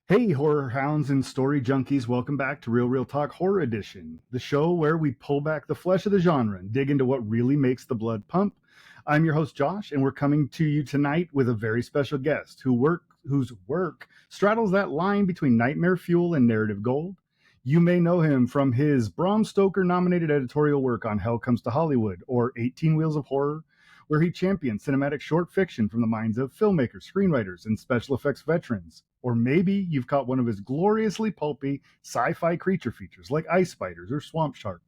Hey, horror hounds and story junkies, welcome back to Real Talk Horror Edition, the show where we pull back the flesh of the genre and dig into what really makes the blood pump. I'm your host, Josh, and we're coming to you tonight with a very special guest whose work straddles that line between nightmare fuel and narrative gold. You may know him from his Bram Stoker nominated editorial work on Hell Comes to Hollywood or 18 Wheels of Horror, where he championed cinematic short fiction from the minds of filmmakers, screenwriters, and special effects veterans. Or maybe you've caught one of his gloriously pulpy sci-fi creature features like Ice Spiders or Swamp Shark.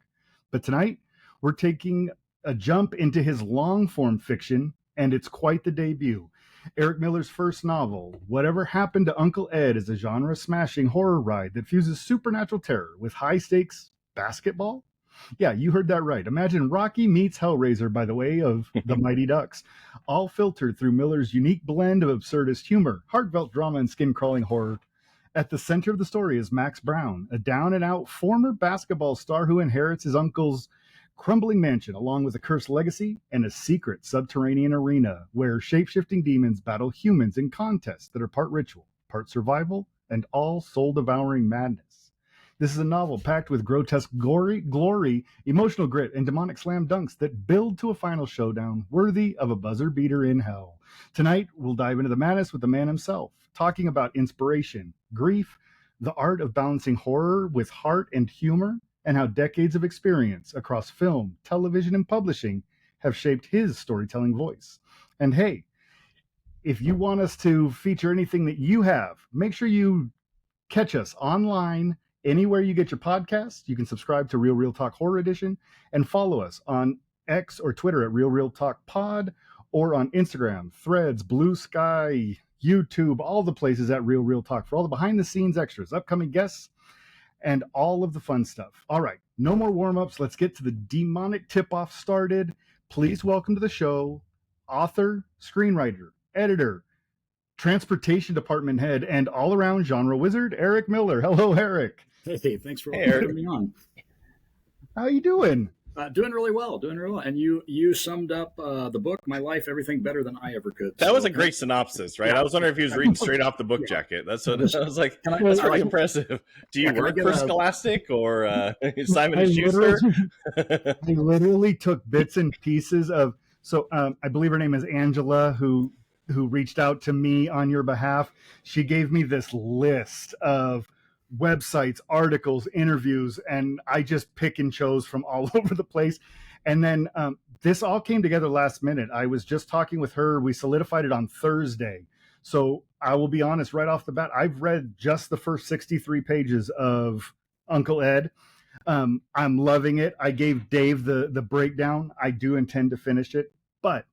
But tonight, we're taking a jump into his long-form fiction, and it's quite the debut. Eric Miller's first novel, Whatever Happened to Uncle Ed, is a genre-smashing horror ride that fuses supernatural terror with high-stakes basketball. Yeah, you heard that right. Imagine Rocky meets Hellraiser by the way of the Mighty Ducks, all filtered through Miller's unique blend of absurdist humor, heartfelt drama, and skin-crawling horror. At the center of the story is Max Brown, a down-and-out former basketball star who inherits his uncle's crumbling mansion, along with a cursed legacy and a secret subterranean arena where shape-shifting demons battle humans in contests that are part ritual, part survival, and all soul-devouring madness. This is a novel packed with grotesque glory, emotional grit, and demonic slam dunks that build to a final showdown worthy of a buzzer beater in hell. Tonight, we'll dive into the madness with the man himself, talking about inspiration, grief, the art of balancing horror with heart and humor, and how decades of experience across film, television, and publishing have shaped his storytelling voice. And hey, if you want us to feature anything that you have, make sure you catch us online anywhere you get your podcasts. You can subscribe to Real Talk Horror Edition and follow us on X or Twitter at Real Talk Pod, or on Instagram, Threads, Blue Sky, YouTube, all the places at Real Talk for all the behind the scenes extras, upcoming guests, and all of the fun stuff. All right, no more warm-ups. Let's get to the demonic tip-off started. Please welcome to the show, author, screenwriter, editor, transportation department head, and all-around genre wizard, Eric Miller. Hello, Eric. Hey, thanks for having me on. How you doing? Doing really well. And you summed up the book, My Life, Everything better than I ever could. That was a great synopsis, right? Yeah. I was wondering if he was reading straight off the book jacket. That's what I was like. That's really impressive. Do you work for Scholastic or Simon & Schuster? I literally took bits and pieces of. So I believe her name is Angela, who reached out to me on your behalf. She gave me this list of websites, articles, interviews, and I just pick and chose from all over the place. And then this all came together last minute. I was just talking with her. We solidified it on Thursday. So I will be honest right off the bat, I've read just the first 63 pages of Uncle Ed. I'm loving it. I gave Dave the breakdown. I do intend to finish it, but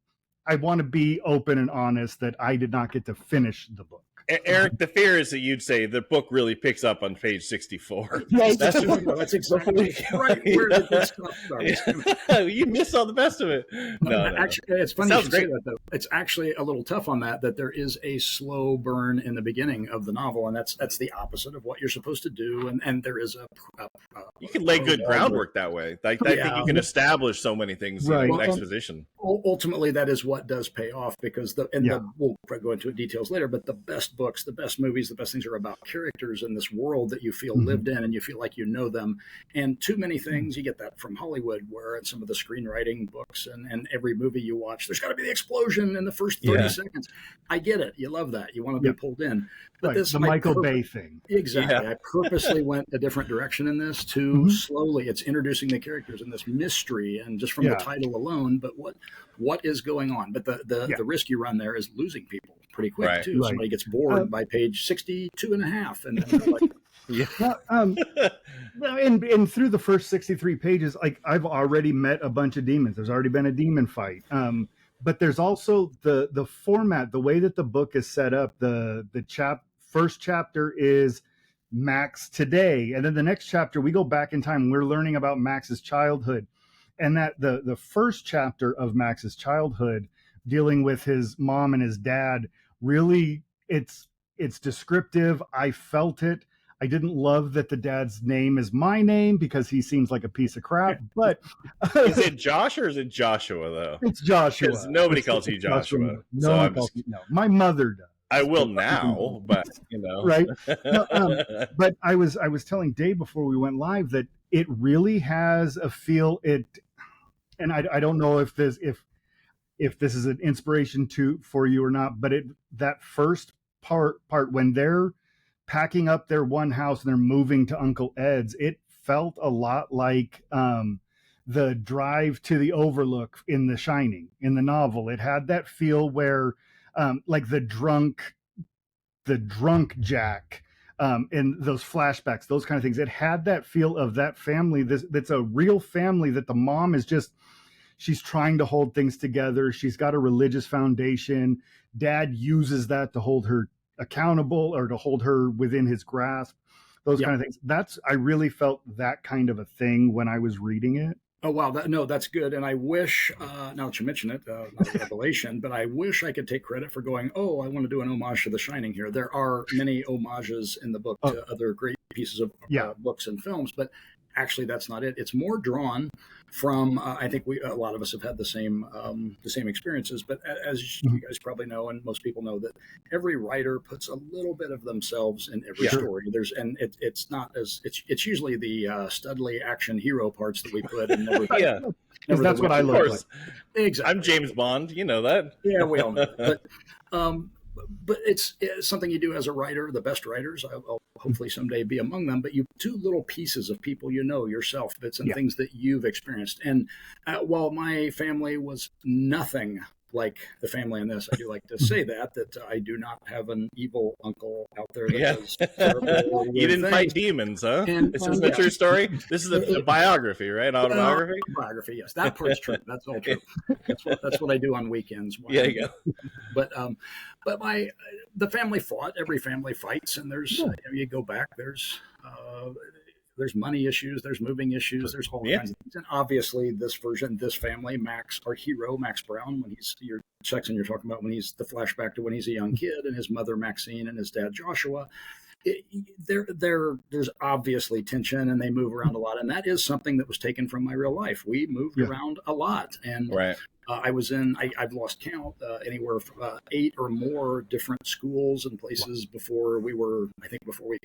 I want to be open and honest that I did not get to finish the book. Eric, the fear is that you'd say the book really picks up on page 64. That's exactly right where the good stuff starts. You missed all the best of it. No. Actually, it's funny you should say that, though. It's actually a little tough on that there is a slow burn in the beginning of the novel, and that's the opposite of what you're supposed to do. And there is you can lay good groundwork that way. I think you can establish so many things in exposition. Ultimately, that is what does pay off, because we'll go into details later, but the best books, the best movies, the best things are about characters in this world that you feel lived in and you feel like you know them. And too many things, you get that from Hollywood, where in some of the screenwriting books and every movie you watch, there's got to be the explosion in the first 30 seconds. I get it. You love that. You want to be pulled in. But this the Michael Bay thing. Exactly. Yeah. I purposely went a different direction in this to slowly, it's introducing the characters and this mystery, and just from the title alone, but what is going on? But the risk you run there is losing people pretty quick too. Right. Somebody gets bored by page 62 and a half, and then they're like, and through the first 63 pages, like, I've already met a bunch of demons. There's already been a demon fight. But there's also the format, the way that the book is set up. The first chapter is Max today, and then the next chapter we go back in time. We're learning about Max's childhood, and that the first chapter of Max's childhood, dealing with his mom and his dad, really it's descriptive. I felt it. I didn't love that the dad's name is my name, because he seems like a piece of crap. But is it Josh or is it Joshua, though? It's Joshua. Nobody calls you Joshua. No, my mother does. I will now, but right. No, but I was telling Dave before we went live that it really has a feel. And I don't know if this is an inspiration for you or not, but that first part when they're packing up their one house and they're moving to Uncle Ed's, it felt a lot like the drive to the Overlook in The Shining in the novel. It had that feel where like the drunk Jack, and those flashbacks, those kind of things. It had that feel of that family. That's a real family that the mom is just, she's trying to hold things together. She's got a religious foundation. Dad uses that to hold her accountable or to hold her within his grasp. Those kind of things. I really felt that kind of a thing when I was reading it. Oh, wow. That's good. And I wish, now that you mention it, not a revelation, but I wish I could take credit for going, oh, I want to do an homage to The Shining here. There are many homages in the book to other great pieces of books and films, but actually that's not it. It's more drawn from, I think a lot of us have had the same experiences, but as you guys probably know, and most people know, that every writer puts a little bit of themselves in every story. It's usually the studly action hero parts that we put in. That's what I look like. Exactly. I'm James Bond. You know that. Yeah, we all know. But it's something you do as a writer. The best writers, I'll hopefully someday be among them, but you do little pieces of people yourself, bits and things that you've experienced. And while my family was nothing like the family in this, I do like to say that I do not have an evil uncle out there that does terrible you didn't things. Fight demons, huh? And, this is a true story? This is a biography, right? Autobiography? Biography, yes. That part's true. That's all true. That's what I do on weekends. Yeah, you go. But the family fought. Every family fights, and you go back, there's money issues, there's moving issues, there's all kinds of things. And obviously this family, Max, our hero, Max Brown, when he's your section you're talking about, when he's the flashback to when he's a young kid, and his mother Maxine and his dad Joshua, there's obviously tension, and they move around a lot. And that is something that was taken from my real life. We moved around a lot. And I've lost count, anywhere from 8 or more different schools and places before we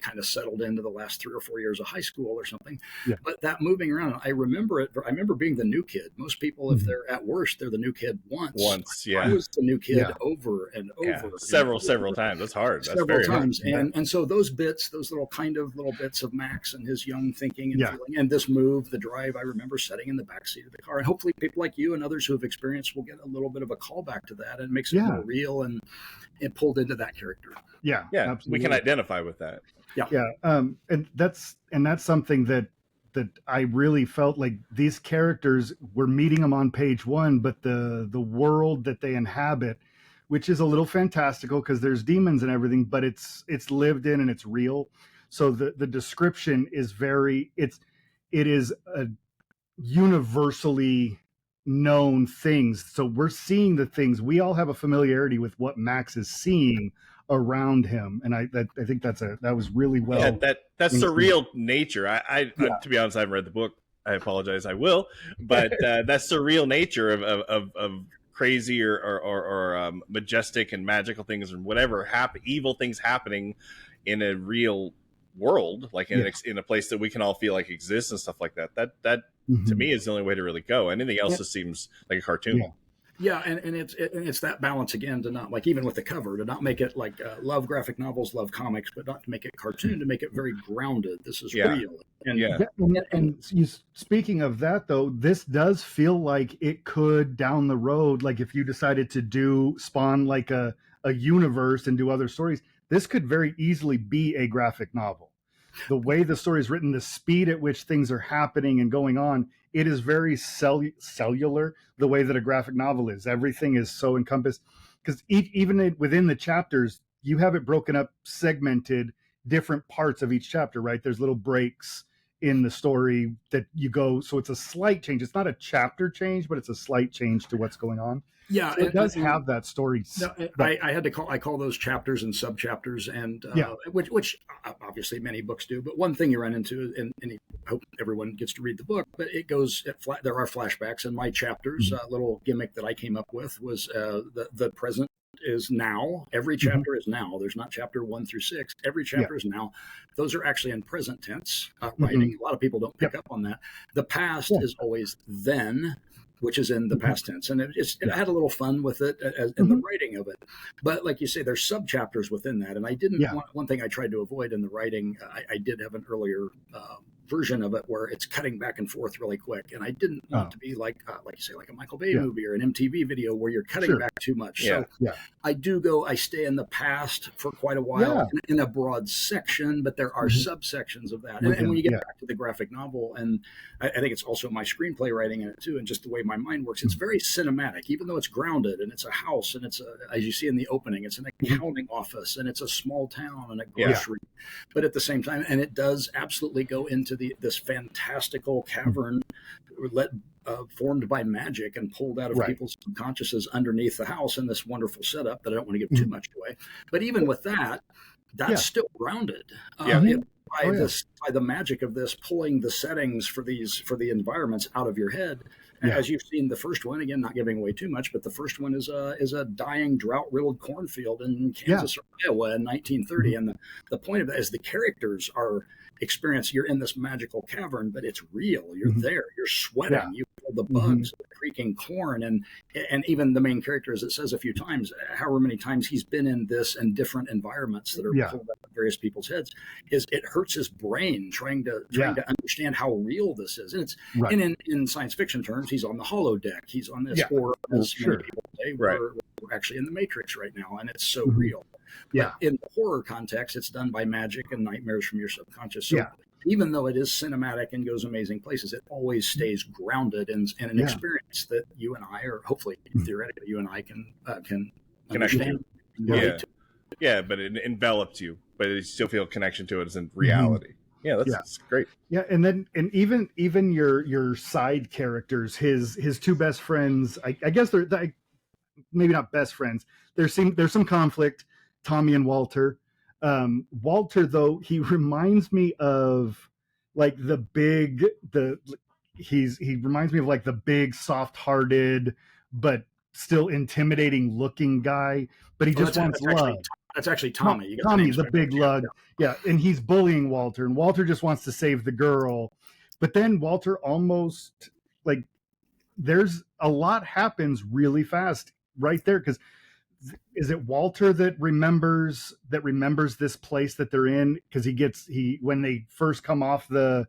kind of settled into the last 3 or 4 years of high school or something. Yeah. But that moving around, I remember it. I remember being the new kid. Most people, if they're at worst, they're the new kid once. Yeah. I was the new kid over and over. Several times. That's hard. That's several times. Hard. And so those bits, those little bits of Max and his young thinking and feeling, and this move, the drive, I remember sitting in the backseat of the car. And hopefully people like you and others who have experienced will get a little bit of a callback to that, and it makes it more real and pulled into that character. Yeah, absolutely. We can identify with that. And that's something that I really felt like these characters, we're meeting them on page 1, but the world that they inhabit, which is a little fantastical because there's demons and everything, but it's lived in and it's real. So the description is it is a universally known things. So we're seeing the things. We all have a familiarity with what Max is seeing around him, and I think that was really well. Yeah, that's surreal nature. I to be honest, I haven't read the book. I apologize. I will, but that surreal nature of crazy or majestic and magical things and whatever evil things happening in a real world, like in a place that we can all feel like exists and stuff like that. That to me is the only way to really go. Anything else just seems like a cartoon. Yeah, and it's that balance again, to not, like, even with the cover, to not make it like love graphic novels, love comics, but not to make it cartoon, to make it very grounded. This is real. And speaking of that, though, this does feel like it could down the road, like if you decided to spawn like a universe and do other stories, this could very easily be a graphic novel. The way the story is written, the speed at which things are happening and going on, it is very cellular, the way that a graphic novel is. Everything is so encompassed, because even within the chapters, you have it broken up, segmented, different parts of each chapter, right? There's little breaks in the story that you go, so it's a slight change. It's not a chapter change, but it's a slight change to what's going on. Yeah, so it does have that story. No, I call those chapters and sub-chapters, and which obviously many books do. But one thing you run into, and I hope everyone gets to read the book, but there are flashbacks, and my chapters, little gimmick that I came up with was the present is now. Every chapter is now. There's not chapter 1 through 6. Every chapter is now. Those are actually in present tense writing. A lot of people don't pick up on that. The past is always then, which is in the past tense. And it had a little fun with it in the writing of it. But like you say, there's sub-chapters within that. And I didn't want, one thing I tried to avoid in the writing, I did have an earlier version of it where it's cutting back and forth really quick. And I didn't want to be like you say, like a Michael Bay movie or an MTV video where you're cutting back too much. So I stay in the past for quite a while in a broad section, but there are subsections of that. And when you get back to the graphic novel, and I think it's also my screenplay writing in it too, and just the way my mind works, it's very cinematic, even though it's grounded and it's a house and it's as you see in the opening, it's an accounting office and it's a small town and a grocery, but at the same time, and it does absolutely go into this fantastical cavern formed by magic and pulled out of people's subconsciouses underneath the house in this wonderful setup that I don't want to give too much away. But even with that, that's still grounded. By the magic of this, pulling the settings for the environments out of your head. As you've seen the first one, again, not giving away too much, but the first one is a dying, drought-riddled cornfield in Kansas or Iowa in 1930. And the point of that is the characters are experienced. You're in this magical cavern, but it's real. You're there. You're sweating. You feel the bugs, the creaking corn, and even the main character, as it says a few times, however many times he's been in this and different environments that are pulled out of various people's heads, is it hurts his brain trying to understand how real this is. And it's and in science fiction terms, he's on the holodeck. He's on this, or as many people say, we're actually in the Matrix right now, and it's so real. But in the horror context, it's done by magic and nightmares from your subconscious. So even though it is cinematic and goes amazing places, it always stays grounded in an experience that you and I, or hopefully theoretically you and I can understand. But it envelops you, but you still feel a connection to it as in reality. That's great. And even your side characters, his two best friends, I guess they're maybe not best friends. There's some conflict, Tommy and Walter. Walter, though, he reminds me of like he reminds me of like the big, soft-hearted but still intimidating looking guy, but he just wants love. That's actually Tommy. Tommy, the big lug. Yeah, and he's bullying Walter, and Walter just wants to save the girl. But then Walter almost, like, there's a lot happens really fast right there, because is it Walter that remembers this place that they're in? Because when they first come off the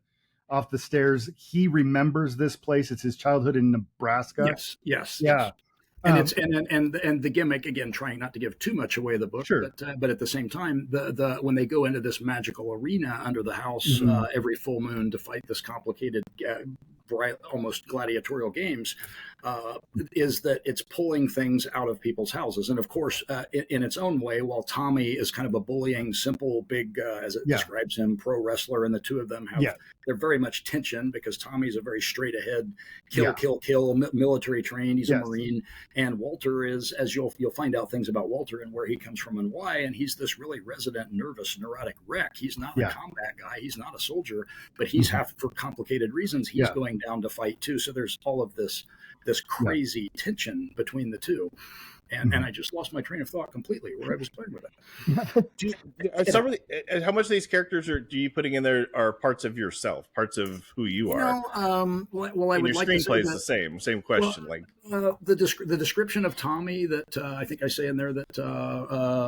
stairs, he remembers this place. It's his childhood in Nebraska. Yes. And it's and the gimmick, again, trying not to give too much away of the book, but at the same time, the when they go into this magical arena under the house every full moon to fight this complicated, almost gladiatorial games, is that it's pulling things out of people's houses. And of course, in its own way, while Tommy is kind of a bullying, simple, big, as it describes him, pro wrestler, and the two of them have they're very much tension, because Tommy's a very straight ahead, kill, military trained. He's a Marine. And Walter is, as you'll find out things about Walter and where he comes from and why, and he's this really resident, nervous, neurotic wreck. He's not a combat guy. He's not a soldier, but he's for complicated reasons, he's going down to fight too. So there's all of this crazy tension between the two. And I just lost my train of thought completely where I was playing with it. How much of these characters do you putting in there are parts of yourself, parts of who you are? Well, I would like to say your screenplay is the same question. The description of Tommy that I think I say in there that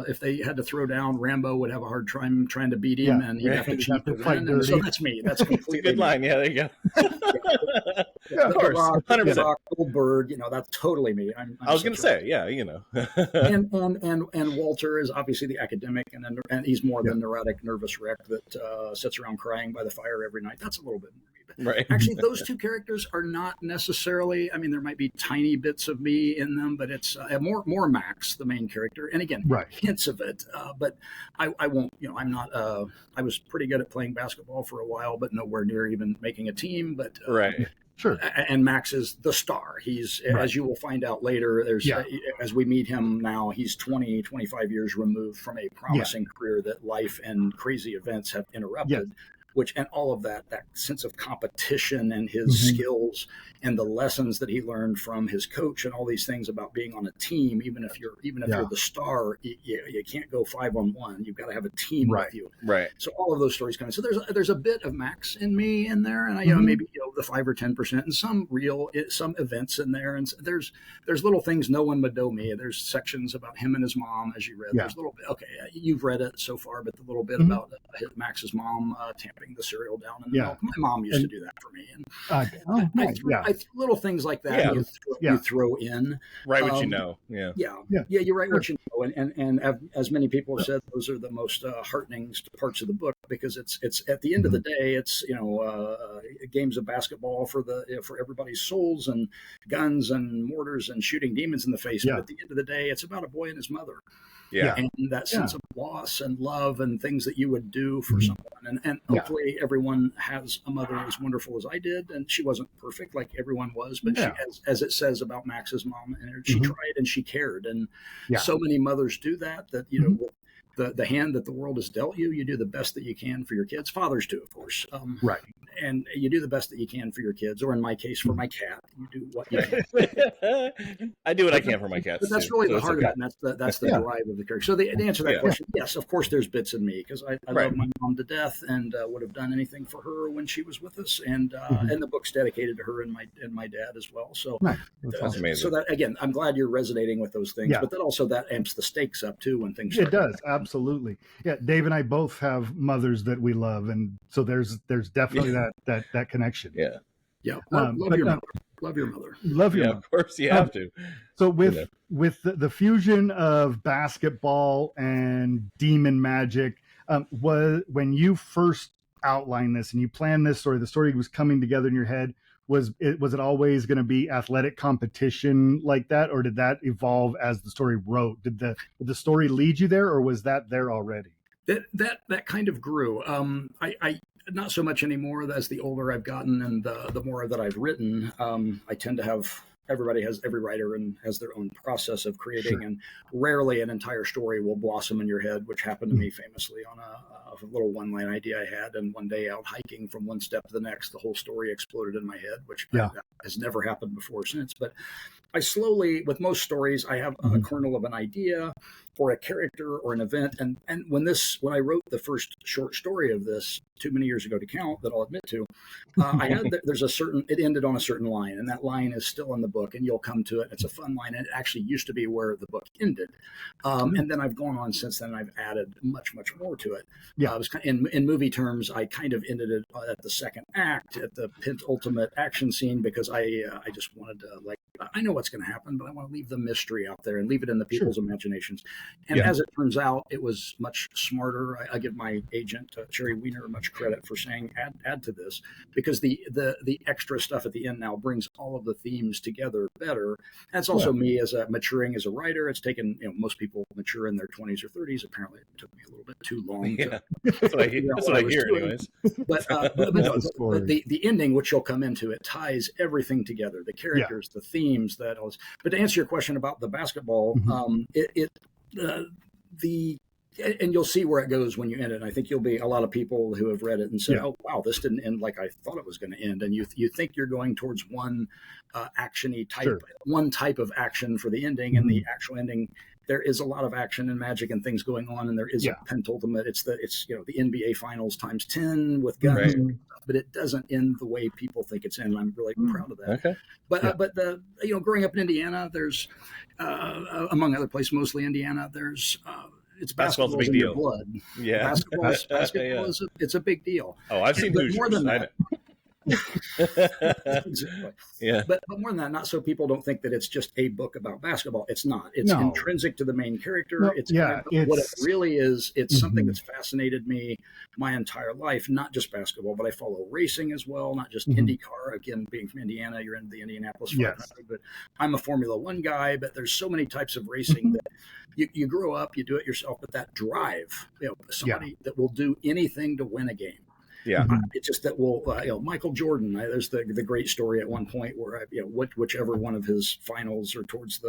if they had to throw down, Rambo would have a hard time trying to beat him, and he'd have to cheat to win. And so that's me. That's completely a good line. Yeah, there you go. Of course, 100%. Goldberg, that's totally me. I was going to say, and Walter is obviously the academic, and he's more the neurotic, nervous wreck that sits around crying by the fire every night. That's a little bit more me. But actually, those two characters are not necessarily. I mean, there might be tiny bits of me in them, but it's more Max, the main character, and again, hints of it. But I won't. I'm not. I was pretty good at playing basketball for a while, but nowhere near even making a team. But Sure. And Max is the star. He's, as you will find out later, as we meet him now, he's 25 years removed from a promising career that life and crazy events have interrupted. and all of that sense of competition and his skills and the lessons that he learned from his coach and all these things about being on a team. Even if you're the star, you can't go 5-on-1. You've got to have a team with you. Right. So all of those stories come in. So there's a bit of Max in me in there, and maybe the 5 or 10%, and some events in there, and there's little things no one would know me. There's sections about him and his mom, as you read. There's a little bit. Okay, you've read it so far, but the little bit about Max's mom tamping the cereal down in the milk. My mom used to do that for me, and I threw little things like that. You throw in right what you know. You're right what you know, and as many people have said, those are the most heartening parts of the book, because it's at the end of the day, it's games of basketball for everybody's souls, and guns and mortars and shooting demons in the face. But at the end of the day, it's about a boy and his mother. And that sense of loss and love and things that you would do for someone. And hopefully everyone has a mother as wonderful as I did. And she wasn't perfect like everyone was, but she, as it says about Max's mom, and she tried and she cared. And so many mothers do that, the hand that the world has dealt you, you do the best that you can for your kids. Fathers do, of course. And you do the best that you can for your kids, or in my case, for my cat, you do what you can. I do what I can for my cats. But that's really the heart of it, and that's the drive of the character. So to answer that question, yes, of course, there's bits in me, because I love my mom to death, and would have done anything for her when she was with us, and the book's dedicated to her and my dad as well. So that's amazing. So that, again, I'm glad you're resonating with those things, but then also that amps the stakes up too when things. It does, absolutely. Yeah, Dave and I both have mothers that we love, and so there's definitely that connection. Love your mother. Love your mother. Love your mother. Of course, you have to. So with the fusion of basketball and demon magic, was when you first outlined this and you planned this story, the story was coming together in your head. Was it always going to be athletic competition like that, or did that evolve as the story wrote? Did the story lead you there, or was that there already? That kind of grew. I not so much anymore as the older I've gotten and the more that I've written. I tend to have, every writer and has their own process of creating, and rarely an entire story will blossom in your head, which happened to me famously on a little one-line idea I had, and one day out hiking from one step to the next, the whole story exploded in my head, which has never happened before since. But I slowly, with most stories, I have a kernel of an idea or a character or an event. And when I wrote the first short story of this, too many years ago to count, that I'll admit to, it ended on a certain line, and that line is still in the book, and you'll come to it. It's a fun line, and it actually used to be where the book ended. And then I've gone on since then, and I've added much, much more to it. I was in movie terms, I kind of ended it at the second act, at the penultimate action scene, because I just wanted to, I know what's going to happen, but I want to leave the mystery out there and leave it in the people's imaginations. And as it turns out, it was much smarter. I give my agent, Sherry Weiner, much credit for saying add to this, because the extra stuff at the end now brings all of the themes together better. And it's also me as maturing as a writer. It's taken, most people mature in their 20s or 30s. Apparently, it took me a little bit too long. That's what I hear anyways. But the ending, which you'll come into, it ties everything together: the characters, the themes, But to answer your question about the basketball, and you'll see where it goes when you end it. And I think you'll be a lot of people who have read it and say, "Oh, wow, this didn't end like I thought it was going to end." And you think you're going towards one actiony type, one type of action for the ending, and the actual ending. There is a lot of action and magic and things going on, and there is a pentultimate. It's the NBA Finals times 10 with guns, but it doesn't end the way people think it's in. I'm really proud of that. Okay. But growing up in Indiana, there's among other places, mostly Indiana, there's it's basketball's a big deal. Blood. Yeah, basketball is it's a big deal. Oh, I've seen more than that. Exactly. But more than that, not so people don't think that it's just a book about basketball. It's not. It's intrinsic to the main character. What it really is. It's something that's fascinated me my entire life. Not just basketball, but I follow racing as well. Not just IndyCar. Again, being from Indiana, you're in the Indianapolis 500. But I'm a Formula One guy. But there's so many types of racing that you grow up, you do it yourself. But that drive, somebody that will do anything to win a game. Yeah, it's just that Michael Jordan. There's the great story at one point where whichever one of his finals or towards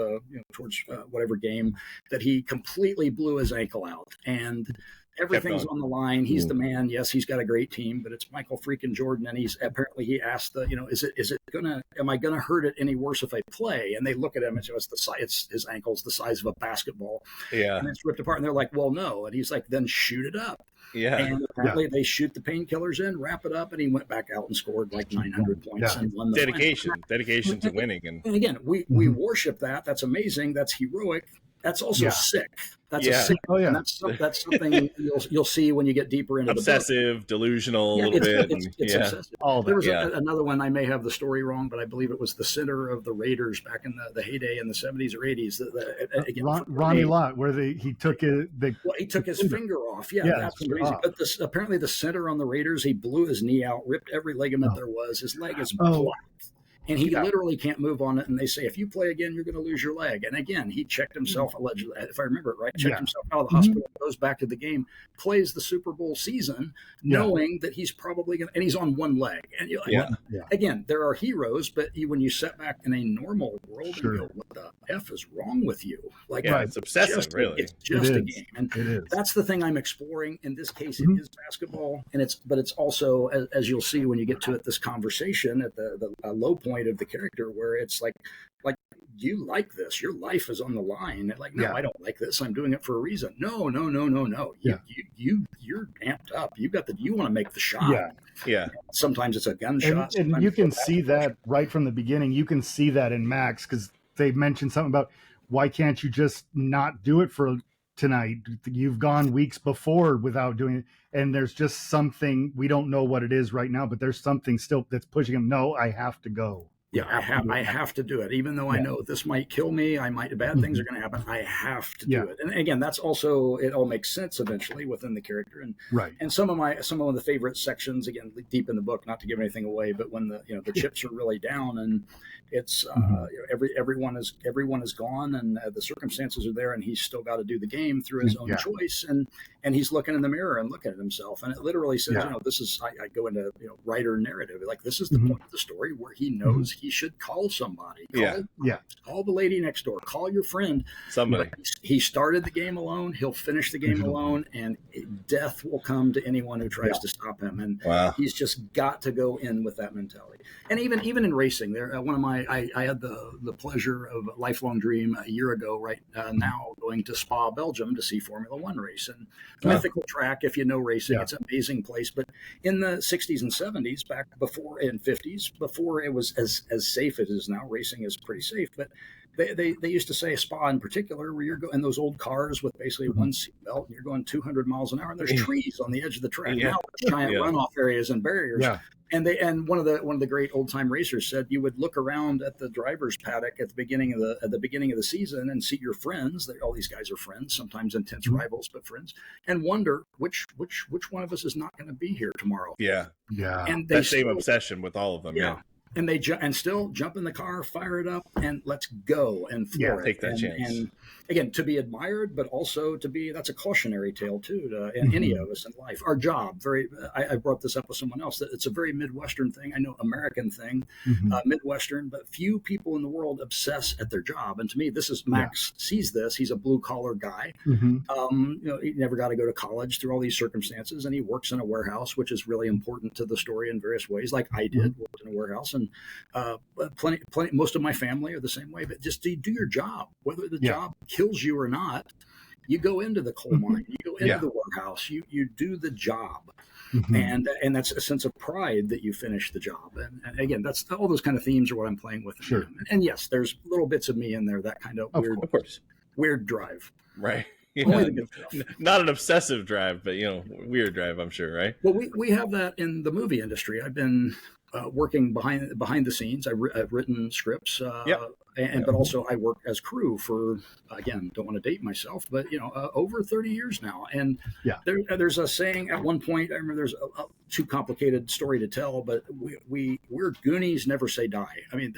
whatever game that he completely blew his ankle out, and Everything's on the line. He's the man. Yes, he's got a great team, but it's Michael freaking Jordan, and he asked am I gonna hurt it any worse if I play? And they look at him and say, it's his ankle's the size of a basketball, and it's ripped apart. And they're like, well, no, and he's like, then shoot it up. And apparently they shoot the painkillers in, wrap it up, and he went back out and scored like 900 points and won the dedication to winning. And again, we worship that. That's amazing. That's heroic. That's also sick. That's a sick. Oh, yeah. And that's something you'll see when you get deeper into obsessive, the book. delusional, a little bit. It's obsessive. All that. There was another one. I may have the story wrong, but I believe it was the center of the Raiders back in the heyday in the 70s or 80s. Ronnie Lott, where he took he took his finger off. Yeah, that's crazy. But apparently the center on the Raiders, he blew his knee out, ripped every ligament there was. His leg is black. And he literally can't move on it. And they say, if you play again, you're going to lose your leg. And again, he checked himself, allegedly, if I remember it right, checked himself out of the hospital, goes back to the game, plays the Super Bowl season, knowing that he's probably going to, and he's on one leg. And you're like, again, there are heroes, but when you set back in a normal world and go, what the F is wrong with you? Like, it's obsessive, really. It's just a game. And that's the thing I'm exploring. In this case, it is basketball. But it's also, as you'll see when you get to it, this conversation at the low point of the character where it's like you like this, your life is on the line. Like, no, I don't like this, I'm doing it for a reason. No. You're amped up. You want to make the shot. Sometimes it's a gunshot, and you can see that right from the beginning. You can see that in Max, because they mentioned something about, why can't you just not do it for tonight? You've gone weeks before without doing it, and there's just something, we don't know what it is right now, but there's something still that's pushing him. No, I have to go. I have to do it, even though I know this might kill me. Bad things are going to happen. I have to do it. And again, that's also, it all makes sense eventually within the character. And some of the favorite sections, again, deep in the book, not to give anything away, but when the chips are really down and it's everyone is gone and the circumstances are there, and he's still got to do the game through his own choice, and he's looking in the mirror and looking at himself, and it literally says, this is, I go into writer narrative, like, this is the point of the story where he knows he should call somebody. Call the lady next door. Call your friend. Somebody. He started the game alone. He'll finish the game alone, and death will come to anyone who tries to stop him. And he's just got to go in with that mentality. And even in racing, there I had the pleasure of a lifelong dream a year ago, now going to Spa, Belgium, to see Formula One race, and mythical track. If you know racing, it's an amazing place. But in the 60s and 70s, back before, in 50s, before it was as safe as it is now, racing is pretty safe, but they used to say, Spa in particular, where you're going in those old cars with basically one seatbelt, and you're going 200 miles an hour, and there's trees on the edge of the track. Now there's giant runoff areas and barriers. And one of the great old time racers said you would look around at the driver's paddock at the beginning of the season and see your friends. All these guys are friends, sometimes intense rivals, but friends, and wonder which one of us is not going to be here tomorrow. And that same obsession with all of them. And they still jump in the car, fire it up, and let's go and floor it. Take that chance. And again, to be admired, but also that's a cautionary tale too to any of us in life. Our job, I brought this up with someone else, that it's a very Midwestern thing. I know American thing, Midwestern, but few people in the world obsess at their job. And to me, this is Max sees this. He's a blue collar guy. He never got to go to college through all these circumstances, and he works in a warehouse, which is really important to the story in various ways. Like I did, worked in a warehouse, and plenty. Most of my family are the same way. But just do your job, whether the job kills you or not. You go into the coal mine, you go into the warehouse, you do the job, and that's a sense of pride that you finish the job. And again, that's all those kind of themes are what I'm playing with. Sure. And yes, there's little bits of me in there, that kind of weird drive. Right. Not an obsessive drive, but weird drive, I'm sure, right? Well, we have that in the movie industry. I've been working behind the scenes. I've written scripts, but also I work as crew for, again, don't want to date myself, but over 30 years now. And there's a saying at one point, I remember there's a too complicated story to tell, but we're Goonies, never say die. I mean,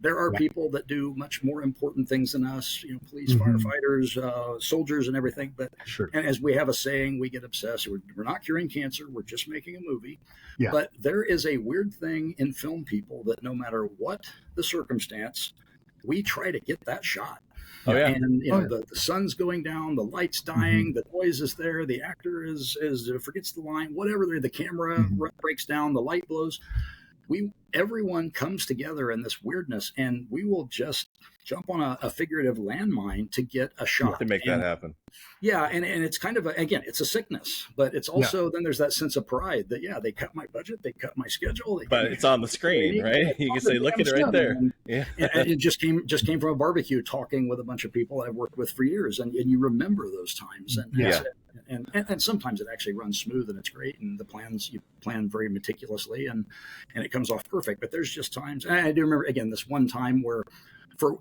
there are people that do much more important things than us, police, firefighters, soldiers, and everything. But and as we have a saying, we get obsessed. We're not curing cancer. We're just making a movie. But there is a weird thing in film people that no matter what the circumstance, we try to get that shot. Oh yeah. And the sun's going down, the light's dying, the noise is there, the actor is forgets the line, whatever. The camera breaks down, the light blows. Everyone comes together in this weirdness, and we will just jump on a figurative landmine to get a shot to make that happen. Yeah, and it's kind of again, it's a sickness, but it's also then there's that sense of pride that they cut my budget, they cut my schedule, but it's on the screen, right? You can say, look at it right there. And it just came from a barbecue, talking with a bunch of people I've worked with for years, and you remember those times, and sometimes it actually runs smooth and it's great, and you plan very meticulously, and it comes off perfect. But there's just times, and I do remember again this one time where, for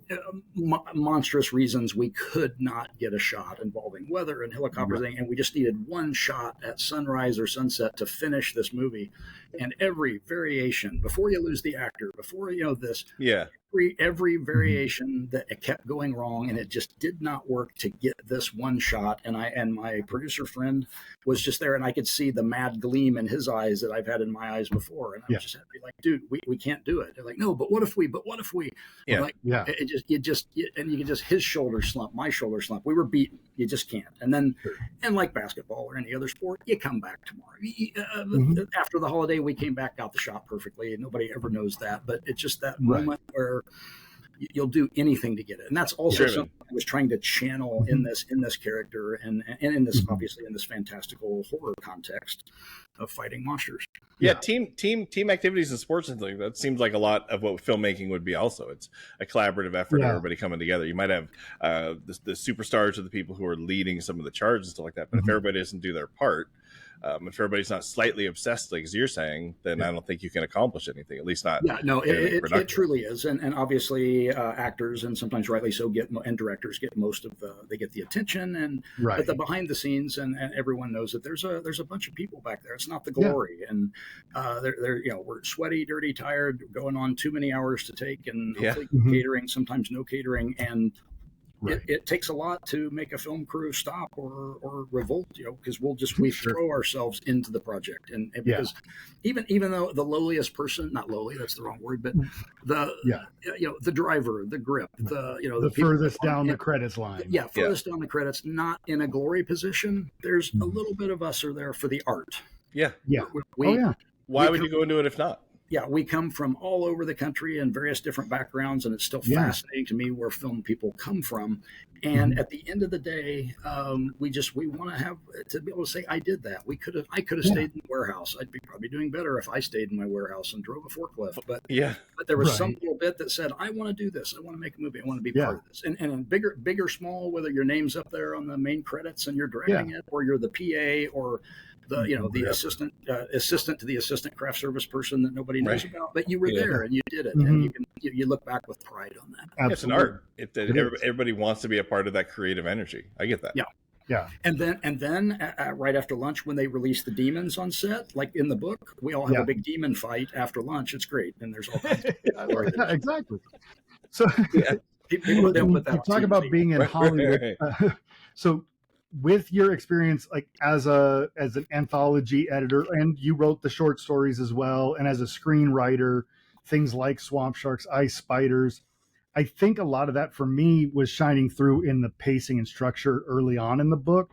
monstrous reasons, we could not get a shot involving weather and helicopters, and we just needed one shot at sunrise or sunset to finish this movie. And every variation, before you lose the actor, before every variation that it kept going wrong, and it just did not work to get this one shot. And my producer friend was just there, and I could see the mad gleam in his eyes that I've had in my eyes before. And I was just happy, like, dude, we can't do it. They're like, no, but what if we? Yeah. Like, and you can just, his shoulder slump, my shoulder slump. We were beaten. You just can't. And then, and like basketball or any other sport, you come back tomorrow. After the holiday, we came back, got the shot perfectly, and nobody ever knows that. But it's just that moment where you'll do anything to get it, and that's also something I was trying to channel in this character, and in this obviously in this fantastical horror context of fighting monsters. Team activities in sports and things, that seems like a lot of what filmmaking would be. Also, it's a collaborative effort, everybody coming together. You might have the superstars or the people who are leading some of the charges and stuff like that, but if everybody doesn't do their part, if everybody's not slightly obsessed, like as you're saying, then I don't think you can accomplish anything, at least not. It truly is. And obviously actors, and sometimes rightly so, and directors get most of they get the attention, but the behind the scenes, and everyone knows that there's a bunch of people back there. It's not the glory. And we're sweaty, dirty, tired, going on too many hours to take, and hopefully catering, sometimes no catering. And it takes a lot to make a film crew stop or revolt, because we throw ourselves into the project, and because even though the lowliest person, not lowly, that's the wrong word, but the driver, the grip, the furthest down the credits line, furthest down the credits, not in a glory position. There's a little bit of us are there for the art. Why would you go into it if not? We come from all over the country and various different backgrounds, and it's still fascinating to me where film people come from. And at the end of the day, we want to be able to say, I did that. I could have stayed in the warehouse. I'd be probably doing better if I stayed in my warehouse and drove a forklift. But there was some little bit that said, I want to do this. I want to make a movie. I want to be part of this. And big or small, whether your name's up there on the main credits and you're directing it, or you're the PA, or the assistant to the assistant craft service person that nobody knows about, but you were there and you did it, and you look back with pride on that. It's an art. Everybody wants to be a part of that creative energy. I get that. And then right after lunch, when they release the demons on set, like in the book, we all have a big demon fight after lunch. It's great, and there's all kinds of exactly. So people don't put that. Talk about being in Hollywood. So, with your experience, like as an anthology editor, and you wrote the short stories as well, and as a screenwriter, things like Swamp Sharks, Ice Spiders, I think a lot of that for me was shining through in the pacing and structure early on in the book.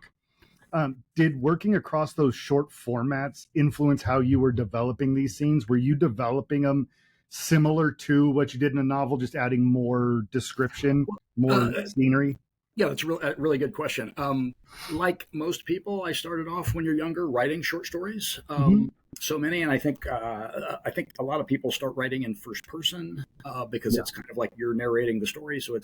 Did working across those short formats influence how you were developing these scenes? Were you developing them similar to what you did in a novel, just adding more description, more scenery? Yeah, that's a really good question. Like most people, I started off when you're younger writing short stories. So many, and I think a lot of people start writing in first person because it's kind of like you're narrating the story. So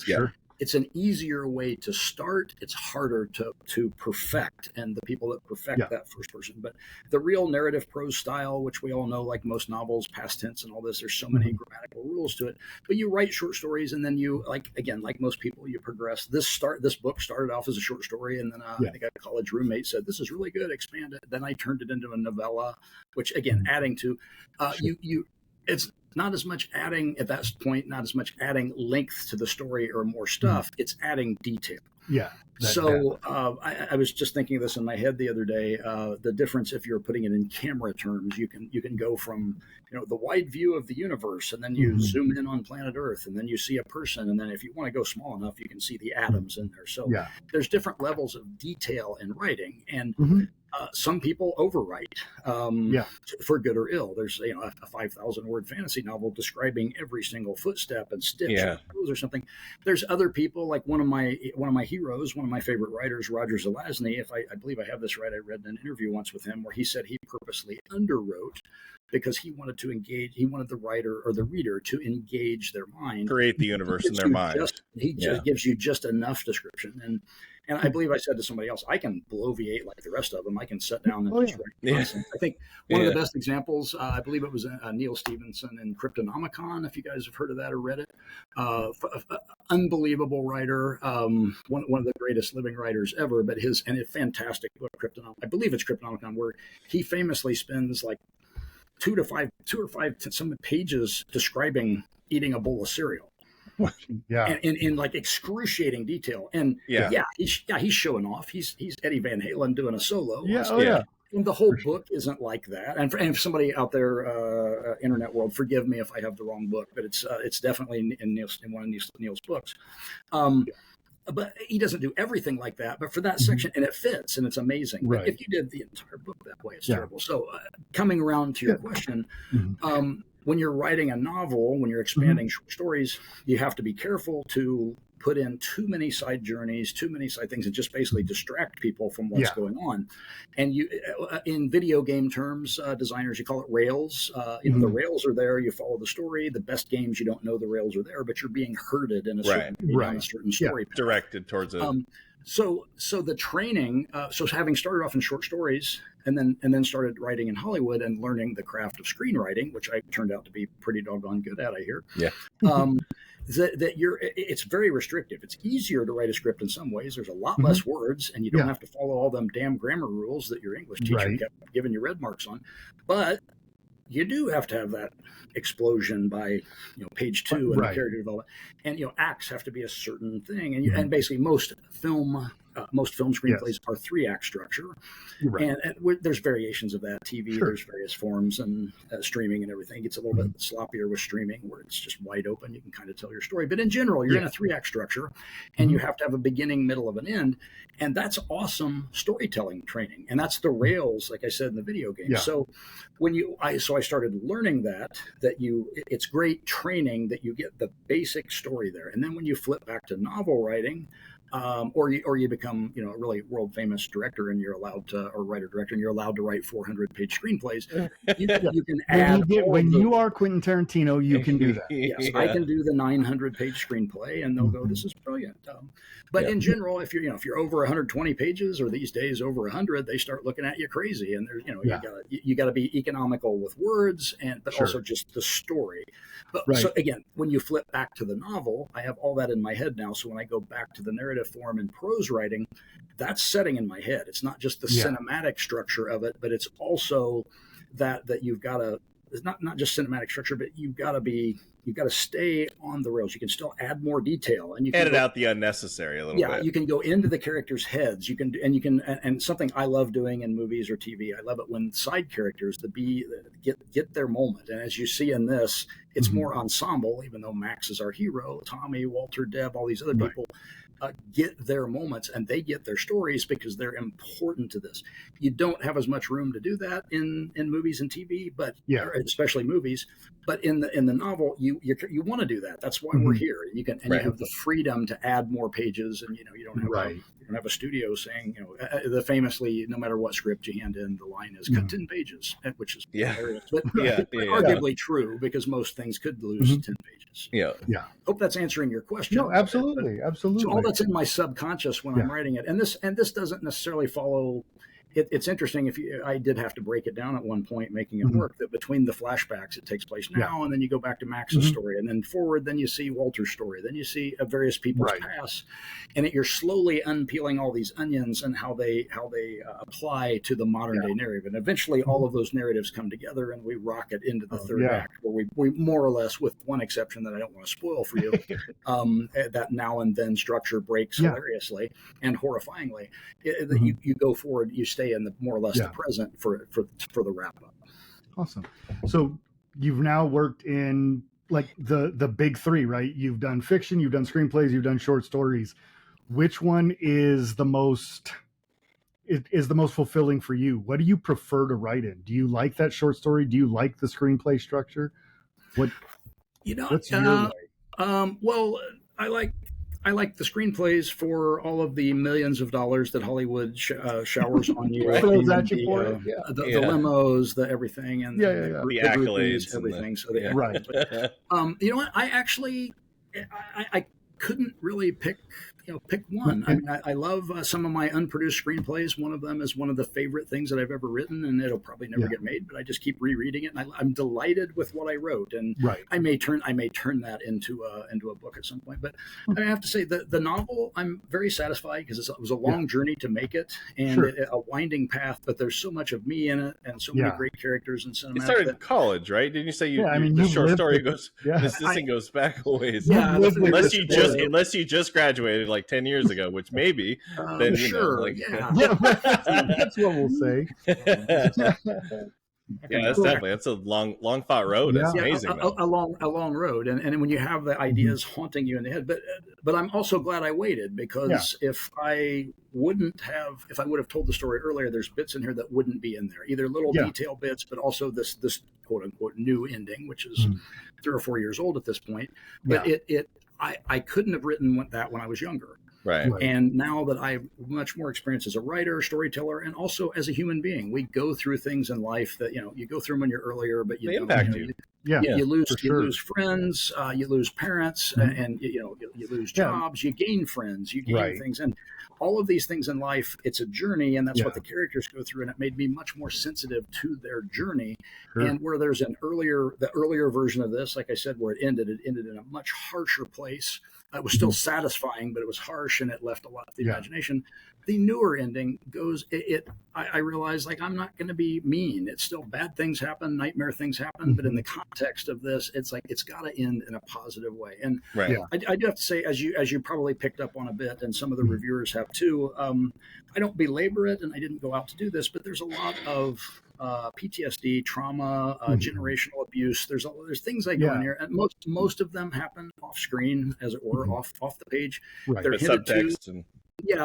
it's an easier way to start. It's harder to perfect, and the people that perfect that first person. But the real narrative prose style, which we all know, like most novels, past tense and all this, there's so many grammatical rules to it. But you write short stories, and then you, like most people, you progress. This book started off as a short story, and then I think a college roommate said, "This is really good, expand it." Then I turned it into a novella, which again, adding to it's not as much adding at that point, not as much adding length to the story or more stuff. It's adding detail. Yeah. So I was just thinking of this in my head the other day. The difference, if you're putting it in camera terms, you can go from the wide view of the universe, and then you zoom in on planet Earth, and then you see a person, and then if you want to go small enough, you can see the atoms in there. So there's different levels of detail in writing, and some people overwrite for good or ill. There's a 5,000 word fantasy novel describing every single footstep and stitch or something. There's other people, like one of my heroes, one of my favorite writers, Roger Zelazny. I believe I have this right, I read an interview once with him where he said he purposely underwrote because he wanted the writer or the reader to engage their mind, create the universe in their mind. He just gives you just enough description. And I believe I said to somebody else, I can bloviate like the rest of them. I can sit down and just write. I think one of the best examples, I believe it was Neil Stephenson in Cryptonomicon, if you guys have heard of that or read it. Unbelievable writer, one of the greatest living writers ever, but a fantastic book, I believe it's Cryptonomicon, where he famously spends like 2 or 5 some pages describing eating a bowl of cereal. And in like excruciating detail. And he's showing off. He's Eddie Van Halen doing a solo. And the whole book isn't like that. And for somebody out there, internet world, forgive me if I have the wrong book, but it's definitely in one of Neil's books. But he doesn't do everything like that. But for that section, and it fits, and it's amazing. Right. But if you did the entire book that way, it's terrible. So coming around to your question, when you're writing a novel, when you're expanding short stories, you have to be careful to put in too many side journeys, too many side things, and just basically distract people from what's going on. And you, in video game terms, designers, you call it rails. The rails are there. You follow the story. The best games, you don't know the rails are there, but you're being herded in a certain story path. Directed towards it. So the training, so having started off in short stories and then started writing in Hollywood and learning the craft of screenwriting, which I turned out to be pretty doggone good at, I hear. It's very restrictive. It's easier to write a script in some ways. There's a lot less words, and you don't have to follow all them damn grammar rules that your English teacher kept giving you red marks on. But you do have to have that explosion by page 2 and the character development, and acts have to be a certain thing, and basically most film screenplays are 3-act structure, and there's variations of that. TV, there's various forms, and streaming and everything. It gets a little bit sloppier with streaming, where it's just wide open. You can kind of tell your story, but in general, you're in a 3-act structure, and you have to have a beginning, middle, of an end, and that's awesome storytelling training, and that's the rails, like I said in the video game. So I started learning that it's great training that you get the basic story there, and then when you flip back to novel writing, or you become a really world famous director, and you're allowed to, or writer director, and you're allowed to write 400-page screenplays. You can add when you are Quentin Tarantino, you can do that. Yes, I can do the 900-page screenplay, and they'll go, "This is brilliant." But in general, if you're over 120 pages, or these days over 100, they start looking at you crazy, and there's you got to be economical with words, but also just the story. But so again, when you flip back to the novel, I have all that in my head now. So when I go back to the narrative form and prose writing, that's setting in my head. It's not just the cinematic structure of it, but it's also that you've got to, it's not just cinematic structure, but you've got to stay on the rails. You can still add more detail, and you can edit out the unnecessary a little bit. You can go into the characters' heads. And something I love doing in movies or TV, I love it when side characters get their moment. And as you see in this, it's more ensemble, even though Max is our hero, Tommy, Walter, Deb, all these other people get their moments, and they get their stories because they're important to this. You don't have as much room to do that in movies and TV, but especially movies. But in the novel, you want to do that. That's why we're here. You can you have the freedom to add more pages, and you don't have a studio saying the famously, no matter what script you hand in, the line is cut 10 pages, which is hilarious, but arguably true, because most things could lose 10 pages. Hope that's answering your question. No, absolutely. So all that's in my subconscious when I'm writing it, and this doesn't necessarily follow it's interesting. I did have to break it down at one point, making it work, that between the flashbacks, it takes place now, and then you go back to Max's story, and then forward, then you see Walter's story, then you see various people's past, and you're slowly unpeeling all these onions and how they apply to the modern day narrative, and eventually all of those narratives come together, and we rocket into the third act, where we more or less, with one exception that I don't want to spoil for you, that now and then structure breaks hilariously and horrifyingly. You go forward, you stay in the more or less the present for the wrap up. Awesome. So you've now worked in like the big three, right? You've done fiction, you've done screenplays, you've done short stories. Which one is the most fulfilling for you? What do you prefer to write in? Do you like that short story? Do you like the screenplay structure? What's your way? Well, I like the screenplays for all of the millions of dollars that Hollywood showers on you. Throws at you for it. The limos, the everything, and the accolades, everything. Right. You know what? I actually, I couldn't really pick one. I mean, I love some of my unproduced screenplays. One of them is one of the favorite things that I've ever written, and it'll probably never get made, but I just keep rereading it, and I'm delighted with what I wrote. And I may turn that into a book at some point. But I have to say the novel, I'm very satisfied because it was a long journey to make it, and a winding path. But there's so much of me in it, and so many great characters and cinematic. You started in college, right? Didn't you say the short story goes? This thing goes back a ways. Yeah, unless you just graduated like 10 years ago, which maybe then that's what we'll say. That's a long fought road. That's amazing. A long road, and when you have the ideas haunting you in the head, but I'm also glad I waited, because if I would have told the story earlier, there's bits in here that wouldn't be in there, either little detail bits, but also this quote unquote new ending, which is 3 or 4 years old at this point. But I couldn't have written that when I was younger. Right. And now that I have much more experience as a writer, storyteller, and also as a human being, we go through things in life that, you go through them when you're earlier, but they impact you. You lose friends, you lose parents, and you lose jobs, you gain friends, you gain things, and all of these things in life, it's a journey, and that's what the characters go through, and it made me much more sensitive to their journey. And where there's the earlier version of this, like I said, where it ended in a much harsher place. It was still satisfying, but it was harsh, and it left a lot of the imagination. The newer ending goes, I realize, like, I'm not going to be mean. It's still bad things happen, nightmare things happen, but in the context of this, it's like, it's got to end in a positive way. And I do have to say, as you probably picked up on a bit, and some of the reviewers have too, I don't belabor it, and I didn't go out to do this, but there's a lot of PTSD, trauma, generational abuse. There's things that go in here, and most of them happen off screen, as it were, off the page. They're the hinted subtext to. and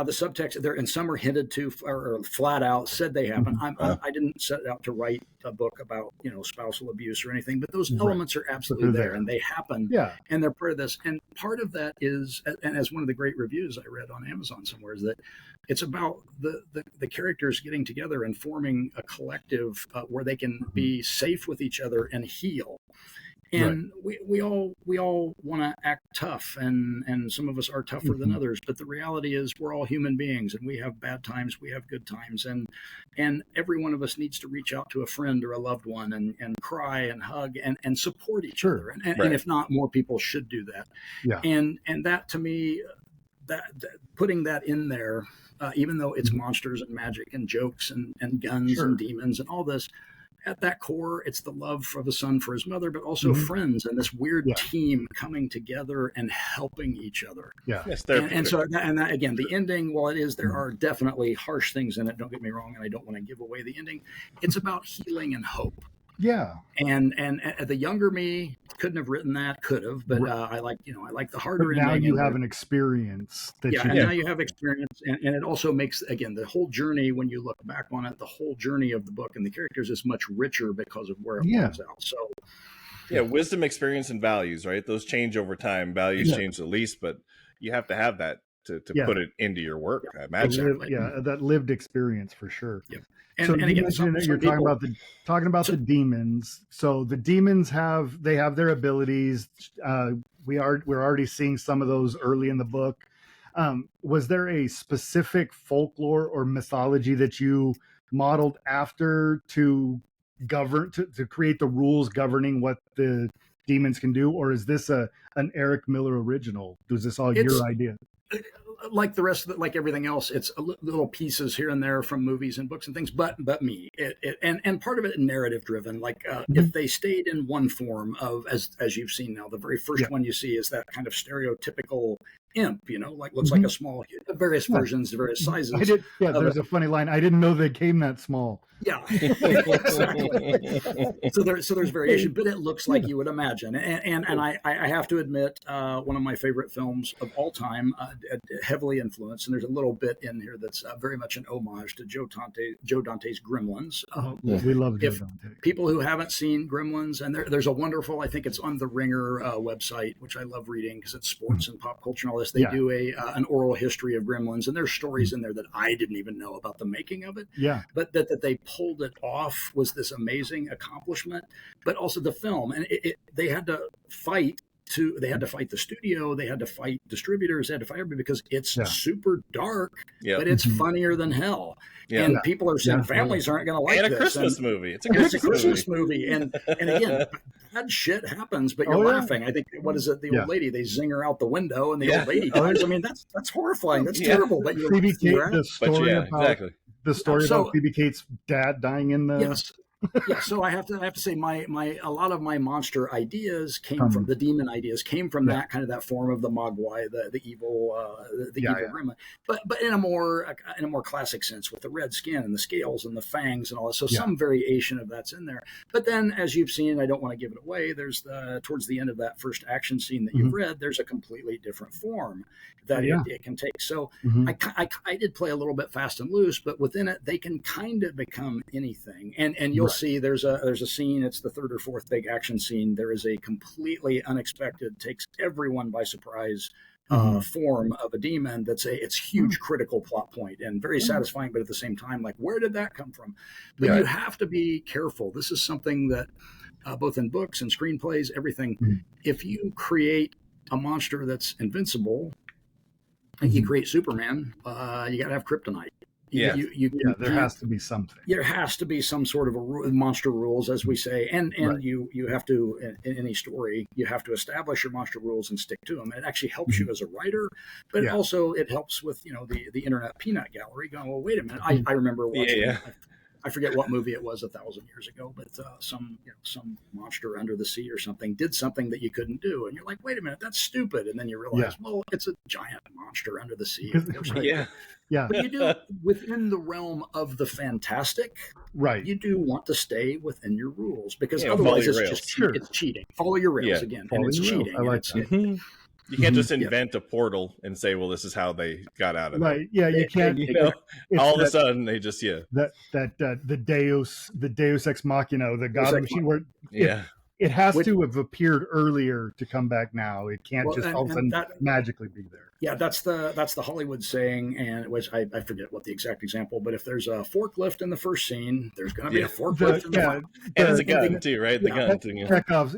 The subtext there, and some are hinted to or flat out said they happen. I didn't set out to write a book about spousal abuse or anything, but those elements are absolutely there, and they happen. And they're part of this. And part of that is, and as one of the great reviews I read on Amazon somewhere, is that it's about the characters getting together and forming a collective where they can be safe with each other and heal. And we all want to act tough, and some of us are tougher than others. But the reality is, we're all human beings, and we have bad times, we have good times, and every one of us needs to reach out to a friend or a loved one and cry and hug and support each other. And if not, more people should do that. And that, to me, that putting that in there, even though it's monsters and magic and jokes and guns and demons and all this. At that core, it's the love of a son for his mother, but also friends and this weird team coming together and helping each other. And so that, again, the ending, while it is, there are definitely harsh things in it. Don't get me wrong, and I don't want to give away the ending. It's about healing and hope. And the younger me couldn't have written that, could have, but I like the harder ending. Now you have an experience that now you have experience, and it also makes, again, the whole journey, when you look back on it, the whole journey of the book and the characters is much richer because of where it comes out. So wisdom, experience, and values, right? Those change over time. Values change the least, but you have to have that to put it into your work. I imagine. That lived experience for sure. And again, you're talking about the demons. So the demons have their abilities. We're already seeing some of those early in the book. Was there a specific folklore or mythology that you modeled after to govern to create the rules governing what the demons can do, or is this an Eric Miller original? Was this all your idea? Like the rest of it, like everything else, it's little pieces here and there from movies and books and things, but me, and part of it narrative driven. Like if they stayed in one form of, as you've seen now, the very first one you see is that kind of stereotypical imp, like looks like a small, various versions, various sizes. There's a funny line. I didn't know they came that small. Yeah, exactly. So there's variation, but it looks like you would imagine. And I have to admit, one of my favorite films of all time, heavily influenced, and there's a little bit in here that's very much an homage to Joe Dante's Gremlins. We love Joe Dante. People who haven't seen Gremlins, and there's a wonderful, I think it's on the Ringer website, which I love reading because it's sports and pop culture and all this. They do an oral history of Gremlins, and there's stories in there that I didn't even know about the making of it. Yeah, but that they pulled it off was this amazing accomplishment. But also the film, and they had to fight the studio, they had to fight distributors, they had to fight everybody because it's super dark, but it's funnier than hell. And people are saying families aren't going to like this. And a Christmas movie. It's a Christmas movie. And again, bad shit happens, but you're laughing. I think, what is it? The old lady, they zing her out the window and the old lady dies. I mean, that's horrifying. That's terrible. But you're the story about Phoebe Cates' dad dying in the... Yes. Yeah, so I have to say a lot of my monster ideas came from the demon ideas came from that kind of that form of the Mogwai, the evil evil gremlin, but in a more classic sense with the red skin and the scales and the fangs and all that. So some variation of that's in there. But then, as you've seen, I don't want to give it away. There's towards the end of that first action scene that you've read, there's a completely different form that it can take. So I did play a little bit fast and loose, but within it they can kind of become anything. And you'll see there's a scene, it's the third or fourth big action scene. There is a completely unexpected, takes everyone by surprise form of a demon it's huge critical plot point and very satisfying, but at the same time, like, where did that come from? But you have to be careful. This is something that both in books and screenplays, everything, if you create a monster that's invincible, you create Superman, you got to have kryptonite. There has to be something. There has to be some sort of monster rules, as we say, and you have to, in any story, you have to establish your monster rules and stick to them. And it actually helps you as a writer, but also it helps with the internet peanut gallery going, well, wait a minute, I remember watching. I forget what movie it was 1,000 years ago, but some monster under the sea or something did something that you couldn't do, and you're like, wait a minute, that's stupid. And then you realize, well, it's a giant monster under the sea. But you do within the realm of the fantastic. Right. You do want to stay within your rules because otherwise it's just it's cheating. Follow your rails again, and it's cheating. I like that. You can't just invent a portal and say, well, this is how they got out of it. Right. Yeah, you can't. All of a sudden, they just, the Deus Ex Machina, the God of the Machine, where it has to have appeared earlier to come back now. It can't just all of a sudden magically be there. Yeah, that's the Hollywood saying, and which I forget what the exact example, but if there's a forklift in the first scene, there's going to be a forklift in the and it's a gun too, right? The gun thing.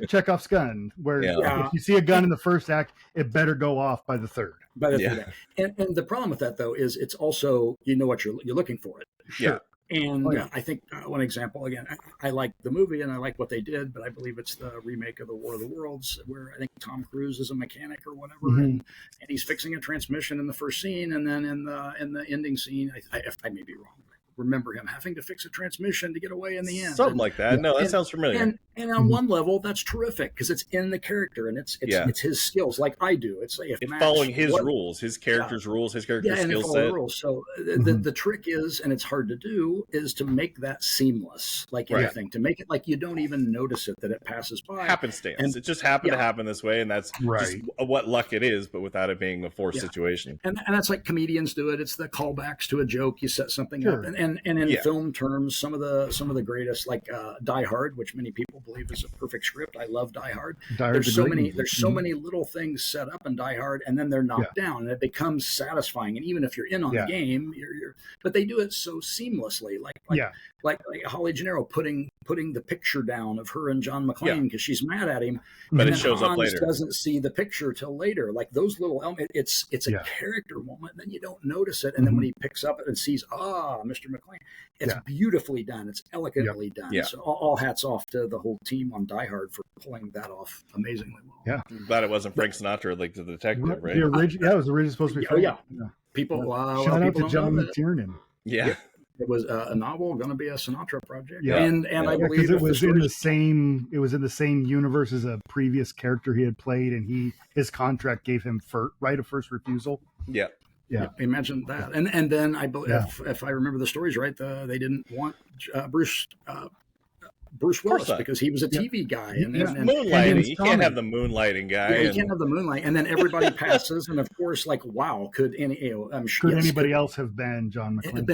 Chekhov's gun, where if you see a gun in the first act, it better go off by the third. And the problem with that, though, is it's also, what you're looking for it. Yeah. And I think one example, again, I like the movie and I like what they did, but I believe it's the remake of the War of the Worlds where I think Tom Cruise is a mechanic or whatever, and he's fixing a transmission in the first scene, and then in the ending scene, I may be wrong, remember him having to fix a transmission to get away in the end. Something like that. No, that sounds familiar. And on one level, that's terrific because it's in the character and it's his skills, like I do. It's like following his rules, his character's rules, his character's skill set. Rules. So the trick is, and it's hard to do, is to make that seamless, like anything, to make it like you don't even notice it, that it passes by. Happenstance. And it just happened to happen this way, and that's just what luck it is, but without it being a forced situation. And that's like comedians do it. It's the callbacks to a joke. You set something up, and in film terms, some of the greatest, like Die Hard, which many people believe believe is a perfect script. I love Die Hard. Die Hard's There's so many little things set up in Die Hard, and then they're knocked down, and it becomes satisfying. And even if you're in on the game, but they do it so seamlessly, like Holly Gennaro putting the picture down of her and John McClane because she's mad at him, but and it shows up later. Doesn't see the picture till later. Like those little elements, it's a character moment, and then you don't notice it, and then when he picks up it and sees Mr. McClane, it's beautifully done. It's elegantly done. Yeah. So all hats off to the whole team on Die Hard for pulling that off amazingly well. Yeah, I'm glad it wasn't Frank Sinatra like the detective, right? The original, it was originally supposed to be. People, shout out to John McTiernan. Yeah. It was a novel going to be a Sinatra project, yeah. and I believe it was in the same universe as a previous character he had played, and his contract gave him right of first refusal. Yeah. Yeah, imagine that, and then I believe if I remember the stories right, they didn't want Bruce Willis because he was a TV guy and moonlighting. You can't have the moonlighting guy. You can't have the moonlight, and then everybody passes, and of course, like wow, could anybody else have been John McClane?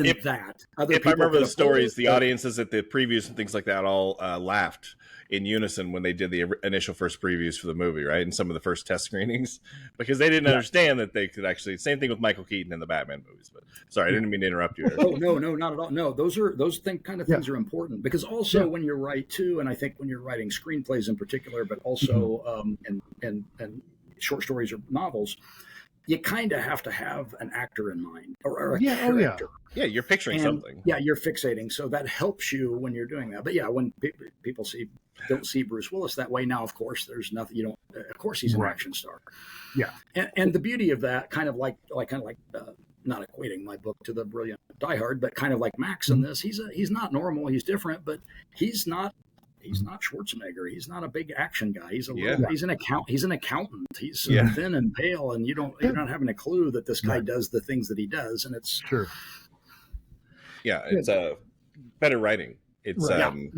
If I remember the stories, the audiences at the previews and things like that all laughed in unison when they did the initial first previews for the movie, right? And some of the first test screenings, because they didn't understand that they could actually. Same thing with Michael Keaton in the Batman movies. But sorry, I didn't mean to interrupt you. Oh no, not at all. No, those kind of things are important because also when you write too, and I think when you're writing screenplays in particular, but also and short stories or novels, you kind of have to have an actor in mind or a character. Yeah, you're picturing something. Yeah, you're fixating, so that helps you when you're doing that. But yeah, when people don't see Bruce Willis that way, now of course there's nothing. You don't. Of course he's an action star. Yeah, and the beauty of that, kind of like not equating my book to the brilliant Die Hard, but kind of like Max in this, he's not normal. He's different, but he's not Schwarzenegger. He's not a big action guy. He's he's an accountant. He's thin and pale, and you're not having a clue that this guy does the things that he does, and it's true. Yeah, it's better writing. It's And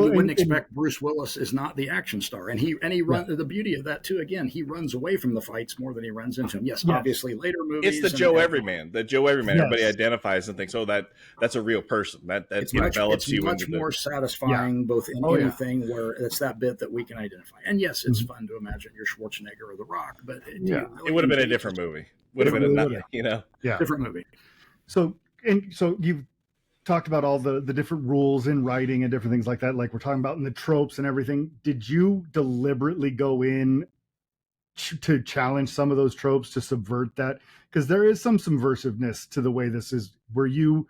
you wouldn't expect Bruce Willis is not the action star, and he runs. The beauty of that too, again, he runs away from the fights more than he runs into them. Yes, obviously later movies. It's the Joe Everyman. The Joe Everyman. Everybody identifies and thinks, "Oh, that's a real person." That develops you. It's much more satisfying, both in anything where it's that bit that we can identify. And yes, it's fun to imagine you're Schwarzenegger or The Rock, but it would have been a different movie. Would have been different movie. So you've talked about all the different rules in writing and different things like that, like we're talking about in the tropes and everything. Did you deliberately go in to challenge some of those tropes, to subvert that? Because there is some subversiveness to the way this is. Were you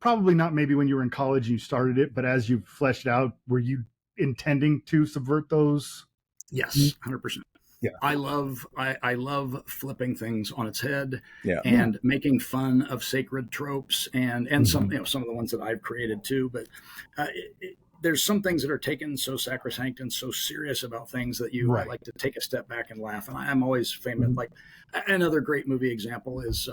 probably not maybe when you were in college and you started it, but as you fleshed it out, were you intending to subvert those? Yes, 100%. Yeah, I love flipping things on its head and making fun of sacred tropes and some some of the ones that I've created too. But there's some things that are taken so sacrosanct and so serious about things that you like to take a step back and laugh. And I'm always famous. Like another great movie example is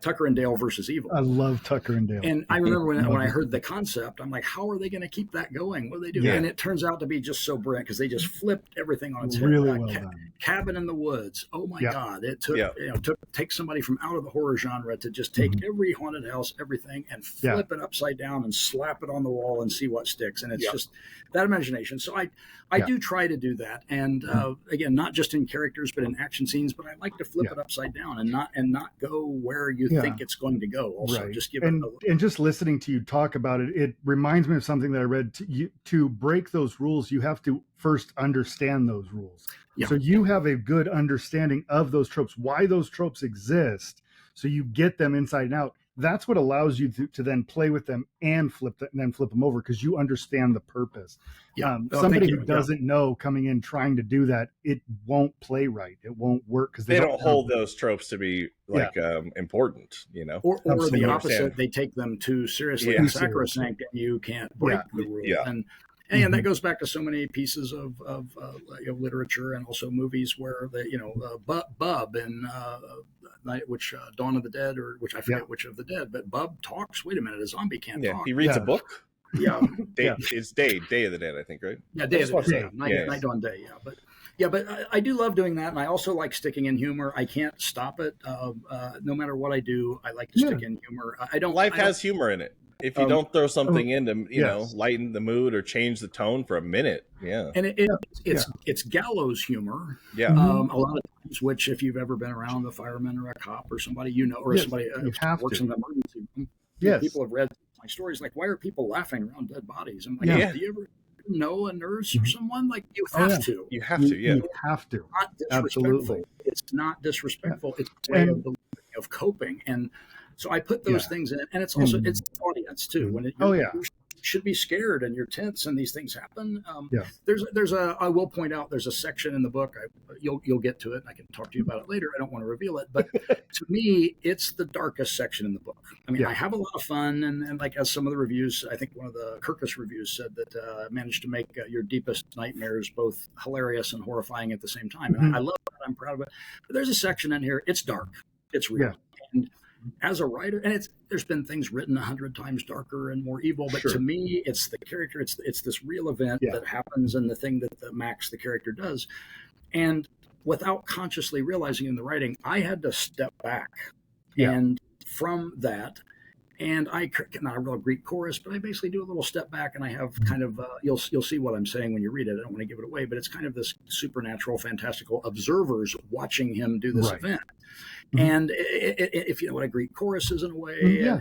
Tucker and Dale versus Evil. I love Tucker and Dale. And I remember when I heard the concept, I'm like, how are they going to keep that going? What do they do? Yeah. And it turns out to be just so brilliant because they just flipped everything on its head. Really well done. Cabin in the Woods. Oh my God. It took, take somebody from out of the horror genre to just take every haunted house, everything, and flip it upside down and slap it on the wall and see what sticks. And it's just that imagination. So I do try to do that. And again, not just in characters, but in action scenes, but I like to flip it upside down and not go where you think it's going to go. Also, just give and just listening to you talk about it, it reminds me of something that I read. To break those rules, you have to first understand those rules. Yeah. So you have a good understanding of those tropes, why those tropes exist. So you get them inside and out. That's what allows you to then play with them and flip them over because you understand the purpose. Yeah. Somebody who doesn't know coming in trying to do that, it won't play right. It won't work because they don't hold those tropes to be important, or the opposite. They take them too seriously and sacrosanct, and you can't break the rule. Yeah. And that goes back to so many pieces of literature and also movies where Bub and which Dawn of the Dead, or which I forget which of the dead, but Bub talks. Wait a minute, a zombie can't talk. He reads a book. Yeah, it's Day of the Dead, I think, right? Yeah, Day of the Dead. Night, Dawn, Day. Yeah, but I do love doing that, and I also like sticking in humor. I can't stop it. No matter what I do, I like to stick in humor. Life has humor in it. if you don't throw something in to, yes. lighten the mood or change the tone for a minute. Yeah. And it's gallows humor. Yeah. A lot of times, which if you've ever been around a fireman or a cop or somebody, or Yes, somebody you works in the emergency room, yes. people have read my stories like, why are people laughing around dead bodies? I'm like, Yeah. do you ever know a nurse or someone? Like, you have to. You have to, yeah. You have to. Not disrespectful. Absolutely. It's not disrespectful. It's a way of coping. And so I put those things in, and it's also it's the audience too. When you should be scared and you're tense and these things happen. I will point out there's a section in the book. You'll get to it, and I can talk to you about it later. I don't want to reveal it, but to me, it's the darkest section in the book. I mean, I have a lot of fun, and like as some of the reviews, I think one of the Kirkus reviews said that I managed to make your deepest nightmares both hilarious and horrifying at the same time. And I love that. I'm proud of it. But there's a section in here. It's dark. It's real. And as a writer, and there's been things written 100 times darker and more evil, but to me, it's the character. It's this real event that happens, and the thing that Max, the character, does. And without consciously realizing in the writing, I had to step back, and from that, and not a real Greek chorus, but I basically do a little step back, and I have kind of you'll see what I'm saying when you read it. I don't want to give it away, but it's kind of this supernatural, fantastical observers watching him do this event. And if you know what a Greek chorus is in a way.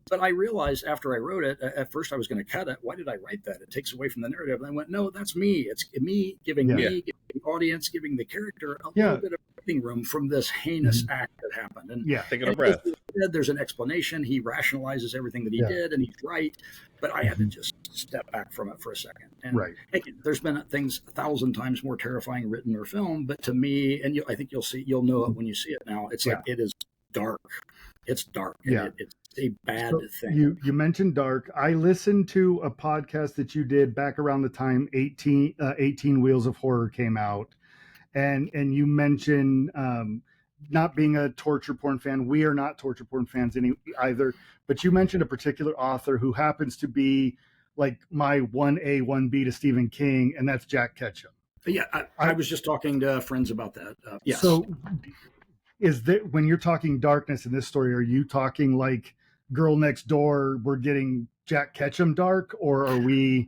But I realized after I wrote it, at first I was going to cut it. Why did I write that? It takes away from the narrative. And I went, no, that's me. It's me giving giving the audience, giving the character a little bit of breathing room from this heinous act that happened. And taking a breath. There's an explanation. He rationalizes everything that he did, and he's right. But I had to just step back from it for a second. And again, there's been things 1,000 times more terrifying written or filmed, but to me, and I think you'll know it when you see it now. It's like it is dark. It's dark. And it's a bad thing. You mentioned dark. I listened to a podcast that you did back around the time 18 Wheels of Horror came out, and you mentioned not being a torture porn fan. We are not torture porn fans either, but you mentioned a particular author who happens to be like my 1A, 1B to Stephen King, and that's Jack Ketchum. Yeah, I was just talking to friends about that. Yes. So is that when you're talking darkness in this story, are you talking like Girl Next Door, we're getting Jack Ketchum dark, or are we're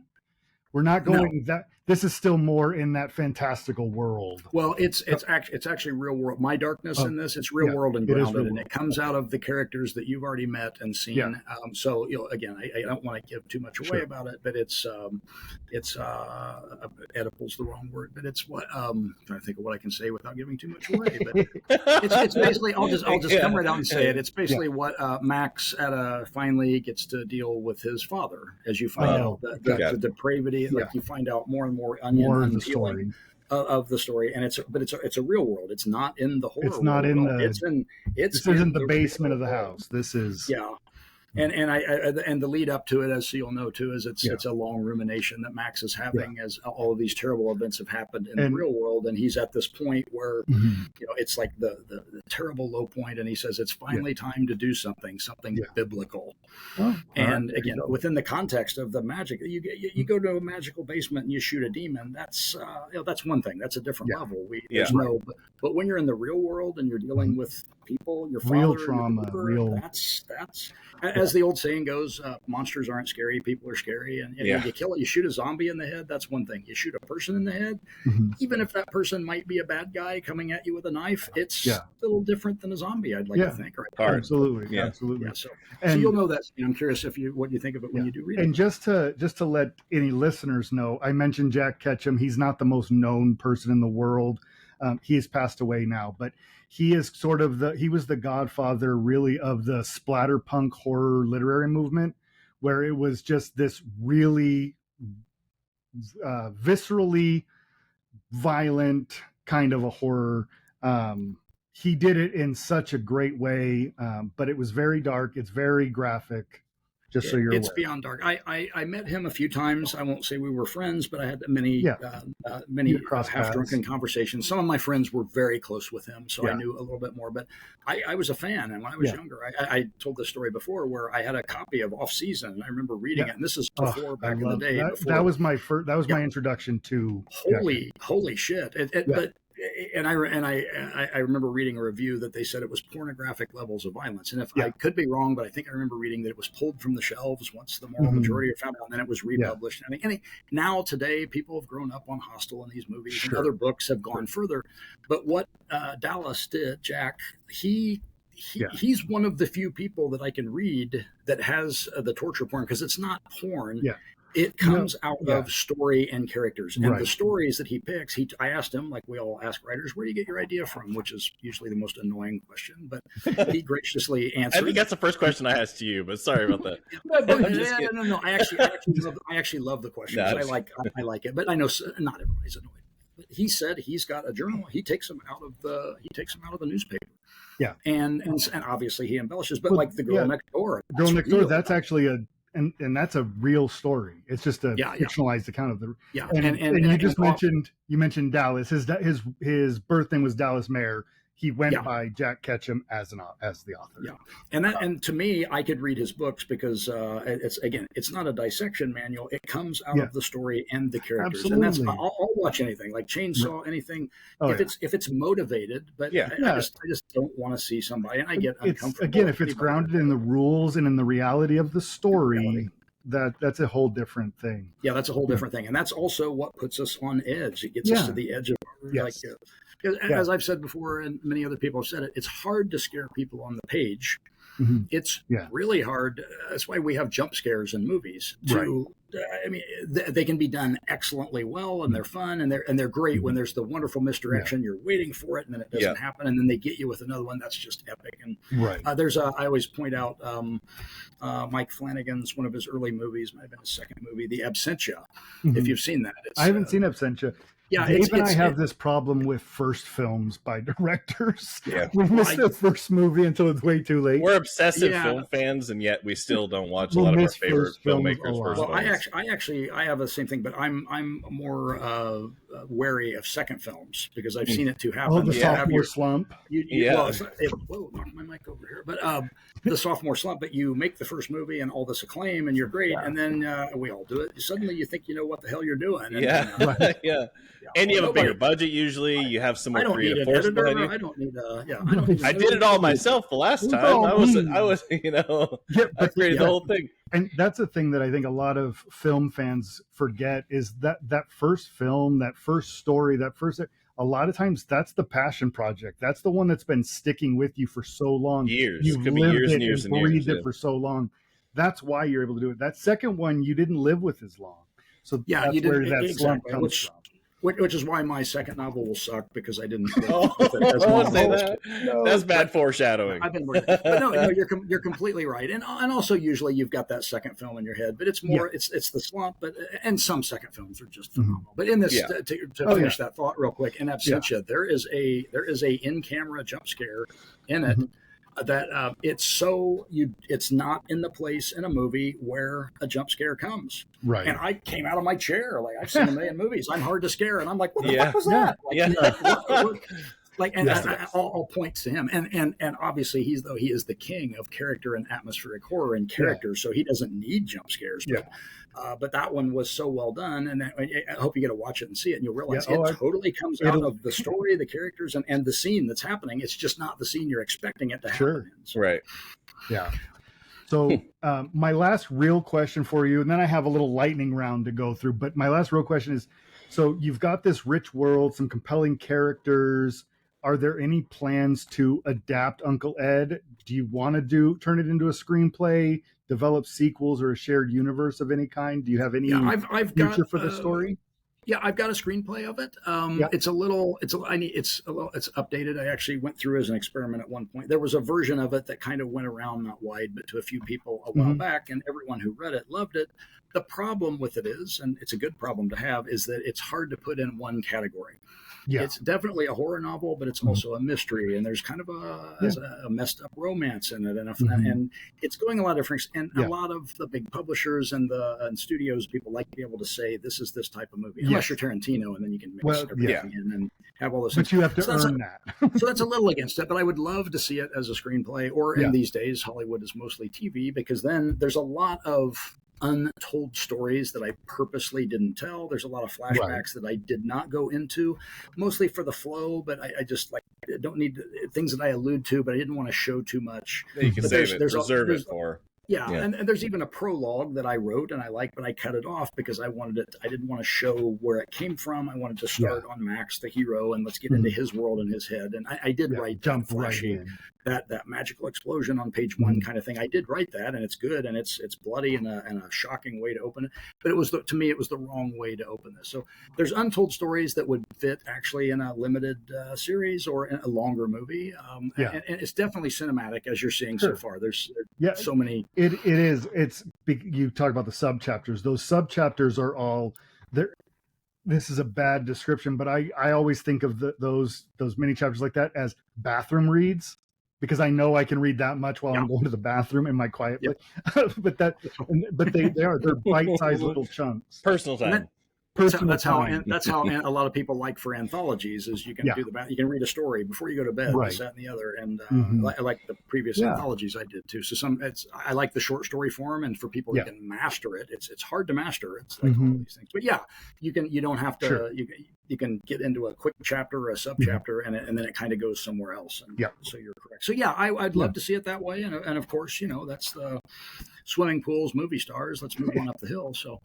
not going that? This is still more in that fantastical world. Well, it's actually real world. My darkness in this, it's real world and grounded, and it comes out of the characters that you've already met and seen. Yeah. So again, I don't want to give too much away about it, but it's Oedipal's the wrong word, but it's what I'm trying to think of what I can say without giving too much away. But it's basically I'll just come right out and say it. It's basically what Max finally gets to deal with his father, as you find out the depravity, like you find out more and more of the story of the story, and it's a real world. It's not in the horror. It's not world. in this isn't the basement of the house. This is and the lead up to it, as you'll know too, is it's a long rumination that Max is having as all of these terrible events have happened in the real world, and he's at this point where it's like the terrible low point, and he says it's finally time to do something biblical. And again, within the context of the magic, you go to a magical basement and you shoot a demon. That's one thing. That's a different level. But when you're in the real world and you're dealing with people, your father, real trauma, that's as the old saying goes, monsters aren't scary, people are scary. And you kill it, you shoot a zombie in the head, that's one thing. You shoot a person in the head, even if that person might be a bad guy coming at you with a knife, it's a little different than a zombie, I'd like to think. Right? Absolutely. Absolutely. Yeah, so you'll know that. I'm curious what you think of it when you do read it. And just to let any listeners know, I mentioned Jack Ketchum. He's not the most known person in the world. He has passed away now, but he is he was the godfather really of the splatterpunk horror literary movement, where it was just this really viscerally violent kind of a horror. He did it in such a great way, but it was very dark. It's very graphic. Just so you're it's aware. Beyond dark. I met him a few times. I won't say we were friends, but I had many half-drunken conversations. Some of my friends were very close with him, so I knew a little bit more. But I was a fan, and when I was younger, I told this story before where I had a copy of Off Season, and I remember reading it. And this is before back in the day. That was my first. That was my introduction to. Holy shit! But and I remember reading a review that they said it was pornographic levels of violence. And if I could be wrong, but I think I remember reading that it was pulled from the shelves once the moral majority are found out, and then it was republished. And now today, people have grown up on Hostel and these movies, and other books have gone further. But what Dallas did, Jack, he's one of the few people that I can read that has the torture porn, because it's not porn. Yeah. It comes out of story and characters, and the stories that he picks. I asked him, like we all ask writers, where do you get your idea from? Which is usually the most annoying question, but he graciously answered. I think that's the first question I asked to you, but sorry about that. No. I actually love the question. I like it, but I know not everybody's annoyed. But he said he's got a journal. He takes them out of the newspaper. Yeah, and obviously he embellishes, but like the Girl Next Door. Girl Next Door. That's actually and that's a real story. It's just a fictionalized account of the And you just mentioned Dallas. His birth name was Dallas Mayer. He went by Jack Ketchum as the author. Yeah, and to me, I could read his books because it's not a dissection manual. It comes out of the story and the characters, and that's I'll watch anything like Chainsaw, anything if it's motivated. But I just don't want to see somebody, and I get uncomfortable. Again, if it's grounded in the rules and in the reality of the story. That's a whole different thing. Yeah, that's a whole different thing, and that's also what puts us on edge. It gets us to the edge of as I've said before, and many other people have said it. It's hard to scare people on the page. Mm-hmm. It's really hard. That's why we have jump scares in movies. They can be done excellently well, and they're fun, and they're great when there's the wonderful misdirection. You're waiting for it, and then it doesn't happen, and then they get you with another one that's just epic. And I always point out Mike Flanagan's one of his early movies, might have been his second movie, The Absentia. Mm-hmm. If you've seen that, I haven't seen Absentia. Yeah, Dave and I have this problem with first films by directors. Yeah. We missed the first movie until it's way too late. We're obsessive film fans, and yet we still don't watch a lot of our favorite filmmakers' first films. I have the same thing, but I'm more wary of second films because I've seen it too happen. Oh, the sophomore slump. Whoa, knock my mic over here. But the sophomore slump, but you make the first movie and all this acclaim, and you're great, and then we all do it. Suddenly you think you know what the hell you're doing. And, and you have a bigger budget usually. You have some more creative force behind you. I don't need I did it all myself the last time. I was I created the whole thing. And that's the thing that I think a lot of film fans forget is that first film, that first story, a lot of times that's the passion project. That's the one that's been sticking with you for so long. Years. You've Could be years and years and years. Breathed it for so long. That's why you're able to do it. That second one you didn't live with as long. So that's where that slump comes from. Which is why my second novel will suck because I didn't. That's bad foreshadowing. I've been working, but no, you're completely right, and also usually you've got that second film in your head, but it's more it's the slump, and some second films are just phenomenal. Mm-hmm. But in this, to finish that thought real quick, in Absentia, there is a in camera jump scare in it. Mm-hmm. That it's not in the place in a movie where a jump scare comes. Right. And I came out of my chair, like I've seen a million movies. I'm hard to scare. And I'm like, what the fuck was that? I'll point to him. And obviously he is the king of character and atmospheric horror and character. So he doesn't need jump scares. But that one was so well done. And I hope you get to watch it and see it. And you'll realize it totally comes out of the story, the characters, and the scene that's happening. It's just not the scene you're expecting it to happen in. So, right. Yeah. So my last real question for you, and then I have a little lightning round to go through. But my last real question is, so you've got this rich world, some compelling characters. Are there any plans to adapt Uncle Ed? Do you want to turn it into a screenplay, develop sequels, or a shared universe of any kind? Do you have any future for the story? Yeah, I've got a screenplay of it. It's updated. I actually went through as an experiment at one point. There was a version of it that kind of went around, not wide, but to a few people a while back, and everyone who read it loved it. The problem with it is, and it's a good problem to have, is that it's hard to put in one category. Yeah. It's definitely a horror novel, but it's also a mystery, and there's kind of a messed up romance in it, and it's going a lot of different. And a lot of the big publishers and studios, people like to be able to say this is this type of movie, unless you're Tarantino, and then you can mix everything in and have all those. But you have to earn that. So that's a little against it, but I would love to see it as a screenplay, or in these days, Hollywood is mostly TV, because then there's a lot of untold stories that I purposely didn't tell. There's a lot of flashbacks that I did not go into, mostly for the flow, but I just like, I don't need things that I allude to, but I didn't want to show too much. You can but save it, reserve it for. Yeah, and there's even a prologue that I wrote and I like, but I cut it off because I didn't want to show where it came from. I wanted to start on Max, the hero, and let's get into his world and his head. And I did write jump flashy, right in. that magical explosion on page 1 kind of thing. I did write that, and it's good, and it's bloody and a shocking way to open it. But to me, it was the wrong way to open this. So there's untold stories that would fit actually in a limited series or in a longer movie. And it's definitely cinematic, as you're seeing so far. There's so many. It is. It's, you talk about the sub chapters. Those sub chapters are all there. This is a bad description, but I always think of those mini chapters like that as bathroom reads, because I know I can read that much while I'm going to the bathroom in my quiet place. but they're bite-sized little chunks. Personal time. That's how a lot of people like for anthologies is you can do you can read a story before you go to bed, this, that, and the other, and I like the previous anthologies I did too. So I like the short story form, and for people who can master it, it's hard to master. It's like all these things, but you don't have to. You can get into a quick chapter or a sub chapter, and then it kind of goes somewhere else. And so you're correct. So I'd love to see it that way, and of course, that's the swimming pools, movie stars. Let's move on up the hill. So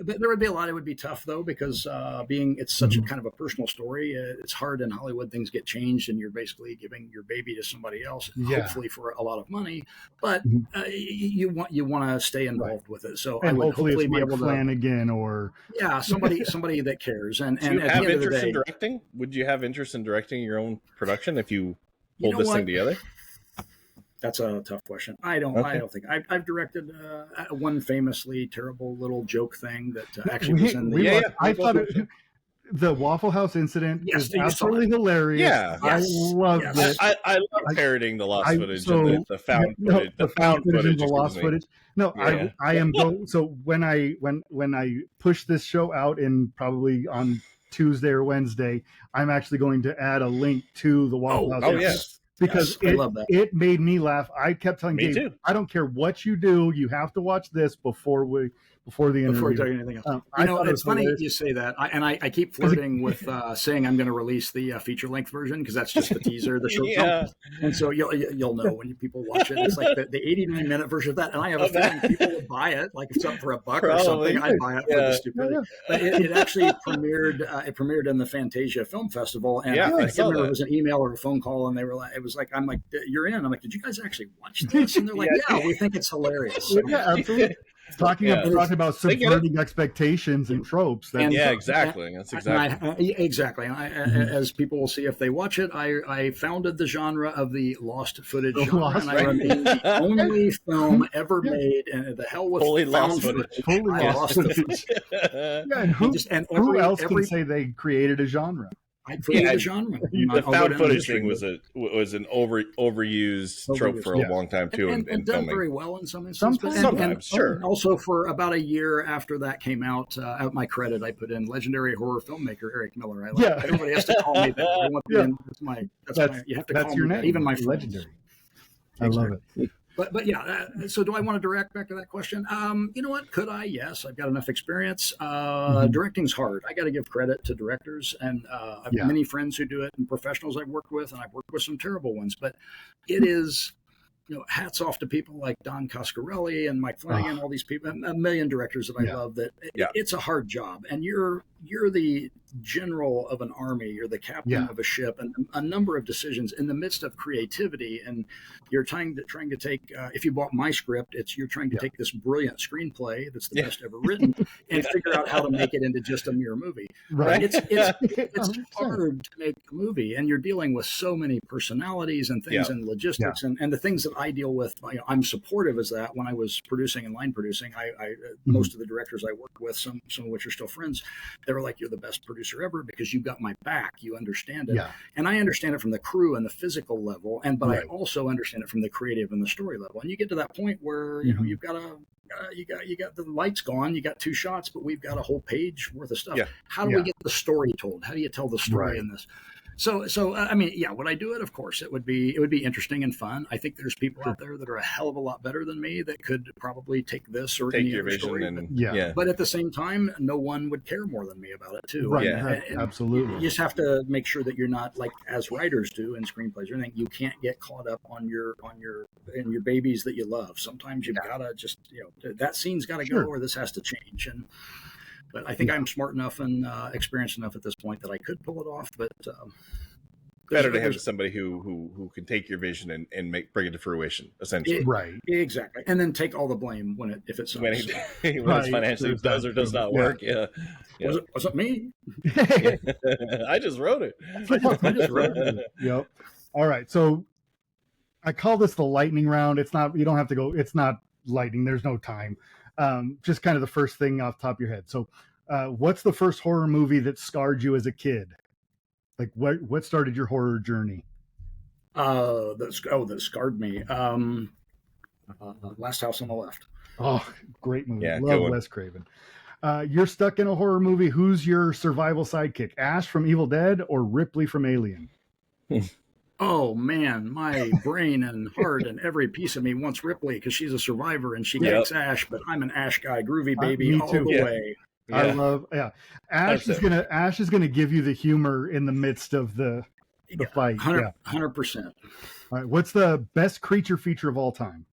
but there would be a lot. It would be tough though, because it's such a kind of a personal story. It's hard in Hollywood. Things get changed, and you're basically giving your baby to somebody else, hopefully for a lot of money. But you want to stay involved with it. So and I would hopefully be able to Flanagan or somebody that cares. And do you at have the end interest of the day, in directing? Would you have interest in directing your own production if you pulled this thing together? That's a tough question. I don't think I've directed one famously terrible little joke thing that actually was in the. I thought the Waffle House incident is absolutely hilarious. Yeah, I loved it. I love parroting the lost footage and the found footage. The found footage and the lost footage. No, I am going. So when I push this show out in probably on Tuesday or Wednesday, I'm actually going to add a link to the Waffle House. Oh yes. Because it made me laugh. I kept telling Dave, I don't care what you do, you have to watch this before the interview. Before you talk anything else. It's funny you say that. I keep flirting with saying I'm going to release the feature length version, because that's just the teaser, the short film. And so you'll know when people watch it. It's like the 89-minute version of that. And I have a feeling people will buy it, like if it's up for $1 or something. I'd buy it for the stupidity. But it actually premiered. It premiered in the Fantasia Film Festival, and I can't remember if it was an email or a phone call, and they were like, it was like, I'm like, you're in. I'm like, did you guys actually watch this? And they're like, we think it's hilarious. So, absolutely. Talking about subverting expectations and tropes. Exactly. That's exactly. Exactly. As people will see if they watch it, I founded the genre of the lost footage genre, and I remain the only film ever made, and the hell with fully found lost footage. Fully lost footage. Who else can say they created a genre? I created a genre. The found footage thing was an overused trope for a long time too, and done very well in some instances. Sometimes, sure. Also, for about a year after that came out, at my credit, I put in legendary horror filmmaker Eric Miller. Everybody has to call me that. I want you have to call me that. Even my friends. Legendary. I love it. But so do I want to direct back to that question? You know what? Could I? Yes, I've got enough experience. Directing's hard. I got to give credit to directors, and I've many friends who do it, and professionals I've worked with, and I've worked with some terrible ones. But it is, hats off to people like Don Coscarelli and Mike Flanagan, all these people, a million directors that I love. It's a hard job, and you're the general of an army, you're the captain of a ship, and a number of decisions in the midst of creativity, and you're trying to take if you bought my script, you're trying to take this brilliant screenplay that's the best ever written and figure out how to make it into just a mere movie. Right. It's hard to make a movie, and you're dealing with so many personalities and things and logistics and the things that I deal with. I'm supportive as that. When I was producing and line producing, I most of the directors I worked with, some of which are still friends, they were like, you're the best producer ever because you got my back, you understand it. And I understand it from the crew and the physical level, but I also understand it from the creative and the story level. And you get to that point where you've got you got the lights gone, you got 2 shots, but we've got a whole page worth of stuff. How do we get the story told? How do you tell the story in this? I mean, yeah, would I do it? Of course, it would be interesting and fun. I think there's people out there that are a hell of a lot better than me that could probably take this or Take any your other vision story. and But at the same time, no one would care more than me about it too. Right. And Absolutely. You just have to make sure that you're not, like as writers do in screenplays or anything, you can't get caught up on your babies that you love. Sometimes you've got to just, that scene's got to go or this has to change. But I think I'm smart enough and experienced enough at this point that I could pull it off. But better to have somebody who can take your vision and bring it to fruition, essentially. Right. Exactly. And then take all the blame if it sucks. When it financially does or does not work. Yeah. Was it me? I just wrote it. I just wrote it. Yep. All right. So I call this the lightning round. It's not, you don't have to go, it's not lightning. There's no time. Just kind of the first thing off the top of your head. So what's the first horror movie that scarred you as a kid? Like what started your horror journey? That scarred me. Last House on the Left. Oh, great movie. Yeah, love Wes Craven. You're stuck in a horror movie. Who's your survival sidekick? Ash from Evil Dead or Ripley from Alien? Oh man, my brain and heart and every piece of me wants Ripley because she's a survivor and she gets Ash, but I'm an Ash guy, groovy baby all the way. Yeah. I love Ash is gonna give you the humor in the midst of the fight. 100%. All right, what's the best creature feature of all time?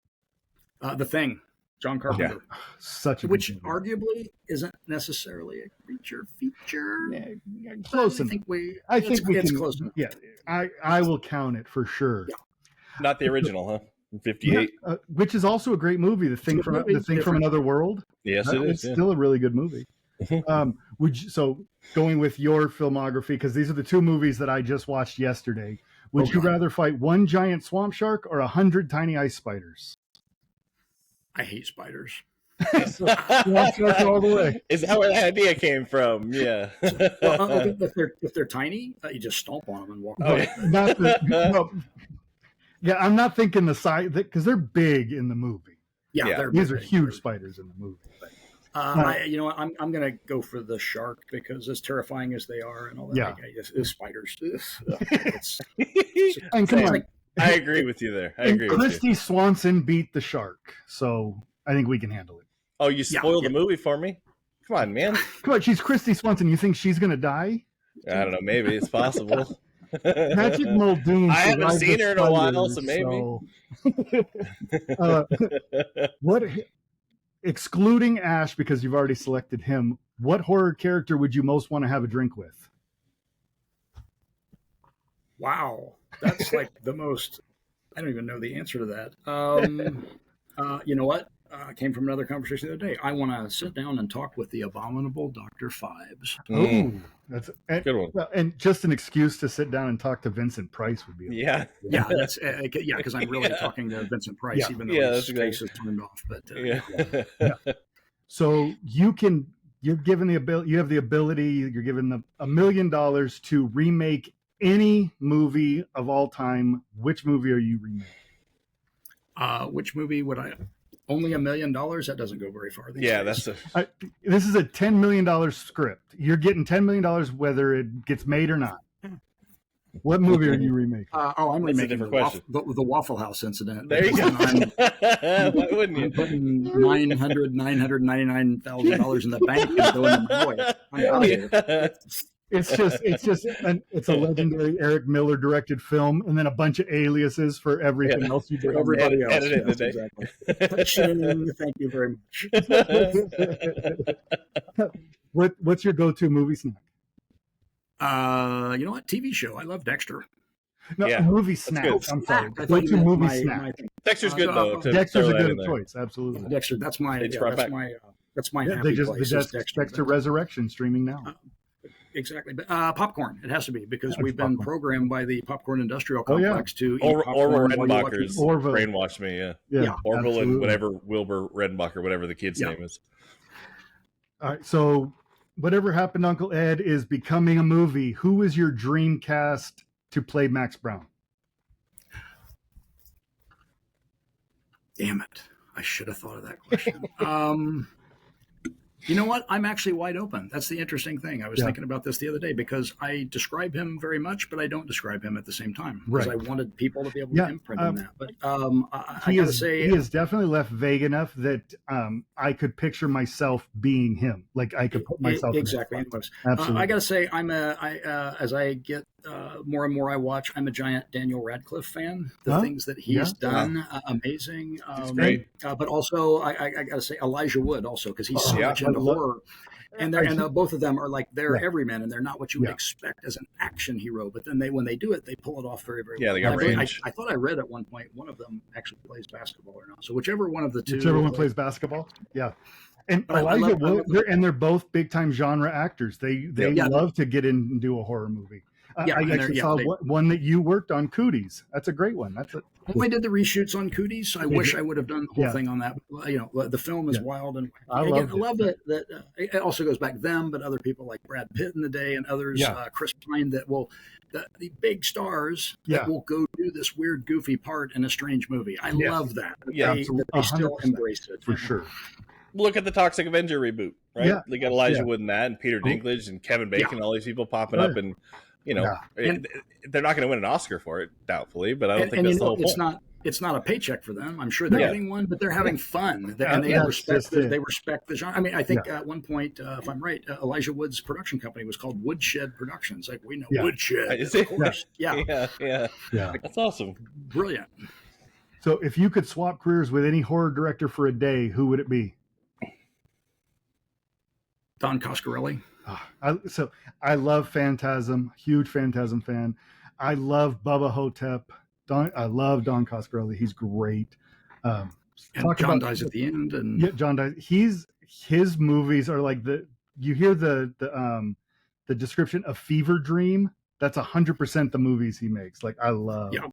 The Thing, John Carpenter. Such a which arguably isn't necessarily a creature feature. Close enough. I think it's close enough. Yeah, I will count it for sure. Yeah. Not the original, huh? 58, which is also a great movie. The Thing from Another World. Yes, it is. It's still a really good movie. So going with your filmography, because these are the two movies that I just watched yesterday. Would you rather fight one giant swamp shark or 100 tiny ice spiders? I hate spiders. Swamp shark all the way. Is that where the idea came from? Yeah. If they're tiny, you just stomp on them and walk away. Yeah, I'm not thinking the size because they're big in the movie. Yeah. These are huge spiders in the movie. I'm going to go for the shark because as terrifying as they are and all that. Yeah. Spiders. And come on. I agree with you there. Christy Swanson beat the shark, so I think we can handle it. Oh, you spoiled the movie for me? Come on, man. Come on, she's Christy Swanson. You think she's going to die? I don't know. Maybe it's possible. Patrick Muldoon. I haven't seen her in a while, so maybe. What? Excluding Ash, because you've already selected him, what horror character would you most want to have a drink with? Wow. That's like the most, I don't even know the answer to that. You know what? Came from another conversation the other day. I want to sit down and talk with the abominable Dr. Phibes. Oh, that's a good one. Well, and just an excuse to sit down and talk to Vincent Price would be that's because I'm really talking to Vincent Price, even though his face is turned off. But so you're given the ability. You have the ability. You're given $1 million to remake any movie of all time. Which movie are you remaking? Which movie would I? Only $1 million? That doesn't go very far. That's this is a $10 million script. You're getting $10 million whether it gets made or not. What movie are you remaking? I'm remaking the Waffle House incident. There you go. Why wouldn't you? I'm putting $999,000 in the bank and going to I'm out here. It's a legendary Eric Miller directed film, and then a bunch of aliases for everything else you do. Everybody else. Exactly. Thank you very much. What's your go-to movie snack? You know what? TV show. I love Dexter. No, movie snack. I'm sorry. What's your movie snack? Dexter's good though. Dexter's a good choice. Absolutely. Dexter. That's my happy place. Dexter Resurrection streaming now. Exactly, but popcorn. It has to be because we've been programmed by the popcorn industrial complex to eat popcorn. Orville Redenbacher's brainwashed me. Orville and whatever Wilbur Redenbacher, whatever the kid's name is. All right, so whatever happened, Uncle Ed is becoming a movie. Who is your dream cast to play Max Brown? Damn it! I should have thought of that question. You know what? I'm actually wide open. That's the interesting thing. I was thinking about this the other day because I describe him very much, but I don't describe him at the same time because I wanted people to be able to imprint on that. But I gotta say, he is definitely left vague enough that I could picture myself being him. Like I could put myself exactly. Anyways, I gotta say, as I get more and more I watch, I'm a giant Daniel Radcliffe fan. The things that he's done, amazing. Great. But also, I gotta say Elijah Wood also because he's so much into horror. And both of them are like they're everymen, and they're not what you would expect as an action hero. But then when they do it, they pull it off very, very well. Yeah, they got range. I thought I read at one point one of them actually plays basketball or not. So whichever one of the two, whichever one plays basketball, And Elijah Wood, they're both big time genre actors. They love to get in and do a horror movie. I actually saw one that you worked on, Cooties. That's a great one. I did the reshoots on Cooties. I wish I would have done the whole thing on that. The film is wild, and I love that it also goes back to them, but other people like Brad Pitt in the day and others, Chris Pine, the big stars that will go do this weird, goofy part in a strange movie. I love that. They still embrace it for sure. Look at the Toxic Avenger reboot, right? Yeah. They got Elijah Wood in that, and Peter Dinklage and Kevin Bacon, all these people popping up, and they're not going to win an Oscar for it, doubtfully. But I don't think that's the whole point. It's not a paycheck for them. I'm sure they're getting one, but they're having fun, and they respect the genre. I mean, I think at one point, if I'm right, Elijah Wood's production company was called Woodshed Productions. Like we know Woodshed, of course. Yeah. That's awesome. Brilliant. So, if you could swap careers with any horror director for a day, who would it be? Don Coscarelli. I love Phantasm, huge Phantasm fan. I love Bubba Hotep. I love Don Coscarelli. He's great. And John dies at the end. And John dies. His movies are like you hear the description of fever dream. That's 100% the movies he makes. Like I love him.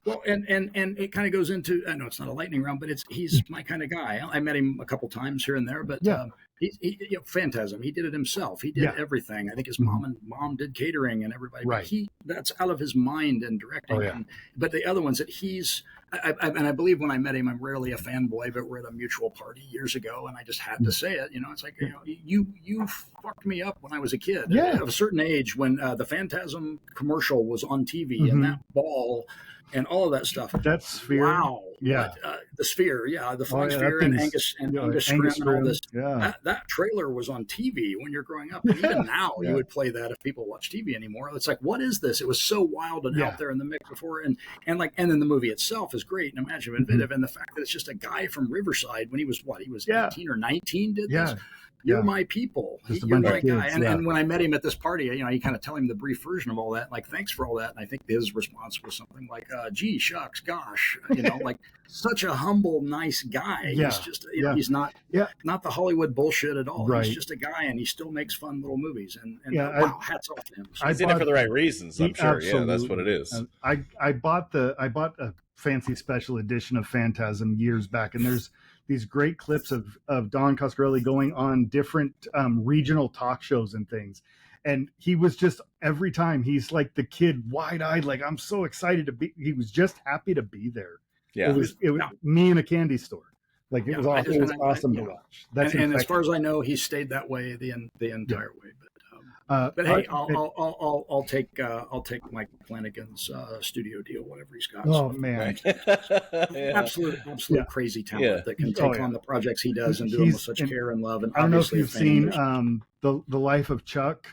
Well, and it kind of goes into, I know it's not a lightning round, but he's my kind of guy. I met him a couple times here and there, but he Phantasm, he did it himself. He did everything. I think his mom did catering and everybody. Right. But that's out of his mind and directing. But the other ones that I believe when I met him, I'm rarely a fanboy, but we're at a mutual party years ago, and I just had to say it. It's like you fucked me up when I was a kid. At a certain age, when the Phantasm commercial was on TV and that ball and all of that stuff. That sphere. Wow. Yeah. The sphere. Yeah. The flying sphere and Angus Scrimm and all this. Yeah. That trailer was on TV when you're growing up. And even now you would play that if people watch TV anymore. It's like, what is this? It was so wild and out there in the mix before. And then the movie itself is great and imaginative. And the fact that it's just a guy from Riverside when he was 18 or 19 did this. You're my people. You're my guy. And when I met him at this party, you kind of tell him the brief version of all that. Like, thanks for all that. And I think his response was something like, gee, shucks, gosh, like such a humble, nice guy. He's just, he's not the Hollywood bullshit at all. Right. He's just a guy and he still makes fun little movies. And wow, hats off to him. So he's in it for the right reasons, I'm sure. Absolutely. Yeah, that's what it is. I bought a fancy special edition of Phantasm years back, and there's these great clips of Don Coscarelli going on different regional talk shows and things. And he was just, every time he's like the kid wide-eyed, like, I'm so excited to be, he was just happy to be there. Yeah. It was me in a candy store. Like it was awesome to watch. And as far as I know, he stayed that way the entire way. But hey, I'll take Mike Flanagan's studio deal, whatever he's got. Oh man, absolute crazy talent that can take on the projects he does and do them with such care and love. And I don't know if you've seen the Life of Chuck.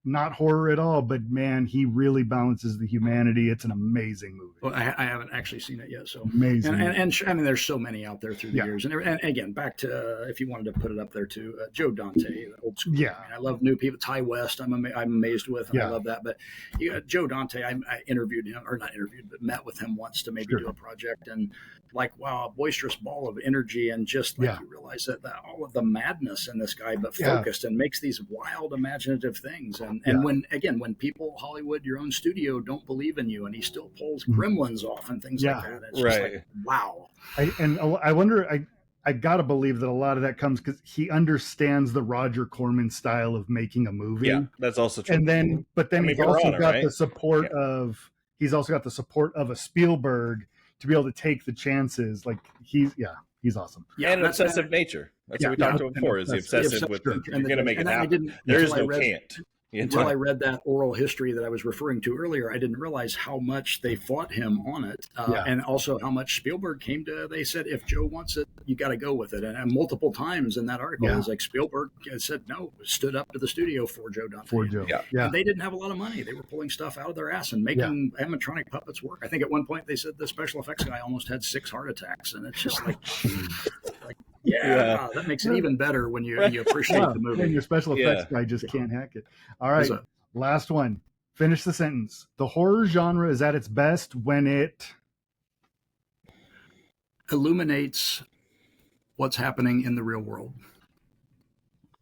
Not horror at all, but man, he really balances the humanity. It's an amazing movie. Well, I haven't actually seen it yet, so amazing. And I mean, there's so many out there through the years. And again, back to if you wanted to put it up there too, Joe Dante, the old school. Yeah, I love new people. Ty West, I'm amazed with, and I love that. But Joe Dante, I interviewed him, or not interviewed, but met with him once to maybe do a project, and like, wow, a boisterous ball of energy, and just like you realize that all of the madness in this guy, but focused and makes these wild, imaginative things. And when people, Hollywood, your own studio, don't believe in you, and he still pulls gremlins off and things like that. It's just like, wow. I wonder, I got to believe that a lot of that comes because he understands the Roger Corman style of making a movie. Yeah, that's also true. And then, he's also got the support of a Spielberg to be able to take the chances. Like He's awesome. Yeah, and an obsessive nature. That's what we talked about before. Is the obsessive with the, you're going to make it happen. There is no can't. Until I read that oral history that I was referring to earlier, I didn't realize how much they fought him on it, and also how much Spielberg came to. They said, if Joe wants it, you got to go with it. And multiple times in that article, it was like Spielberg said no, stood up to the studio for Joe Dante. For Joe, And they didn't have a lot of money. They were pulling stuff out of their ass and making animatronic puppets work. I think at one point they said the special effects guy almost had 6 heart attacks, and it's just like. That makes it even better when you appreciate the movie. And your special effects guy just can't hack it. All right, last one. Finish the sentence. The horror genre is at its best when it illuminates what's happening in the real world.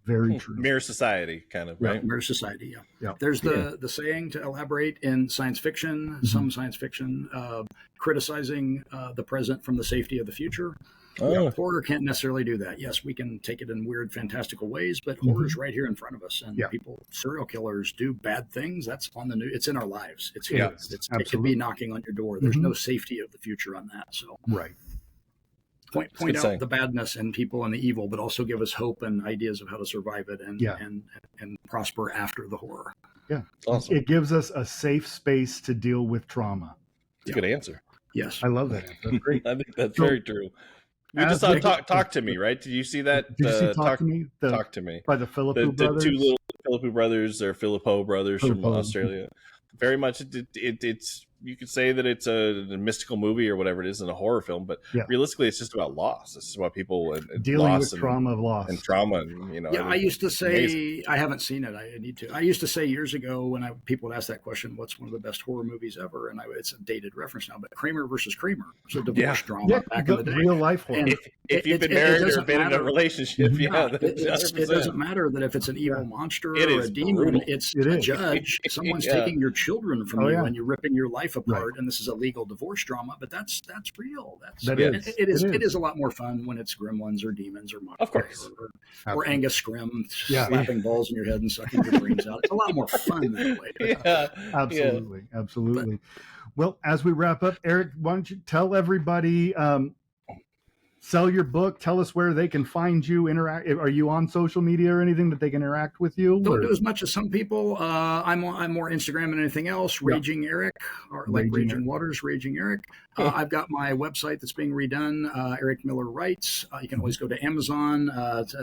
Very true. Mirror society, kind of, right? Mirror society, There's the saying, to elaborate, in science fiction, some science fiction, criticizing the present from the safety of the future. Horror can't necessarily do that. Yes, we can take it in weird, fantastical ways, but horror's right here in front of us. And serial killers do bad things. That's on the news. It's in our lives. It's here. It could be knocking on your door. There's no safety of the future on that. So point out the badness in people and the evil, but also give us hope and ideas of how to survive it and prosper after the horror. Yeah, awesome. It gives us a safe space to deal with trauma. That's a good answer. Yes, I love that. That's great. I think that's very true. You just saw Talk to Me, right? Did you see that? Did you see Talk to Me? Talk to Me by the Philippou brothers. The 2 little Philippou brothers, or Filippo brothers from Australia. Very much, it's you could say that it's a mystical movie or whatever it is in a horror film, but realistically, it's just about loss. It's about people and dealing loss with trauma of loss and trauma. And, I used to say, I haven't seen it. I need to. I used to say years ago when people would ask that question, "What's one of the best horror movies ever?" And it's a dated reference now, but Kramer versus Kramer. It's a divorce drama back in the day. Real life horror. If you've been married or been in a relationship, it doesn't matter that if it's an evil monster or a demon. Brutal. It's a judge. Someone's taking your children from you and you're ripping your life apart. And this is a legal divorce drama, but that's real. It is a lot more fun when it's gremlins or demons or monsters or Angus Scrim slapping balls in your head and sucking your brains out. It's a lot more fun that way. Absolutely. Well, as we wrap up, Eric, why don't you tell everybody, sell your book, tell us where they can find you, interact. Are you on social media or anything that they can interact with you? Don't do as much as some people. I'm more Instagram than anything else. Raging Eric, or like Raging Waters, Raging Eric. I've got my website that's being redone, Eric Miller Writes. You can always go to Amazon.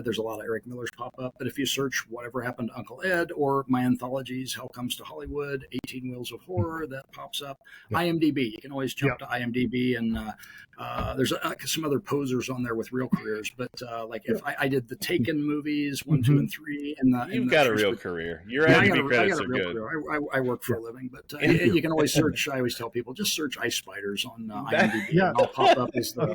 There's a lot of Eric Millers pop up, but if you search Whatever Happened to Uncle Ed or my anthologies, Hell Comes to Hollywood, 18 Wheels of Horror, that pops up. IMDb, you can always jump to IMDb, and there's some other posers on there with real careers, but like if I did the Taken movies 1, 2, and 3, and you've got a real career. Your IMDb credits are good. I work for a living, but you can always search. I always tell people just search Ice Spiders on IMDb, and I'll pop up as the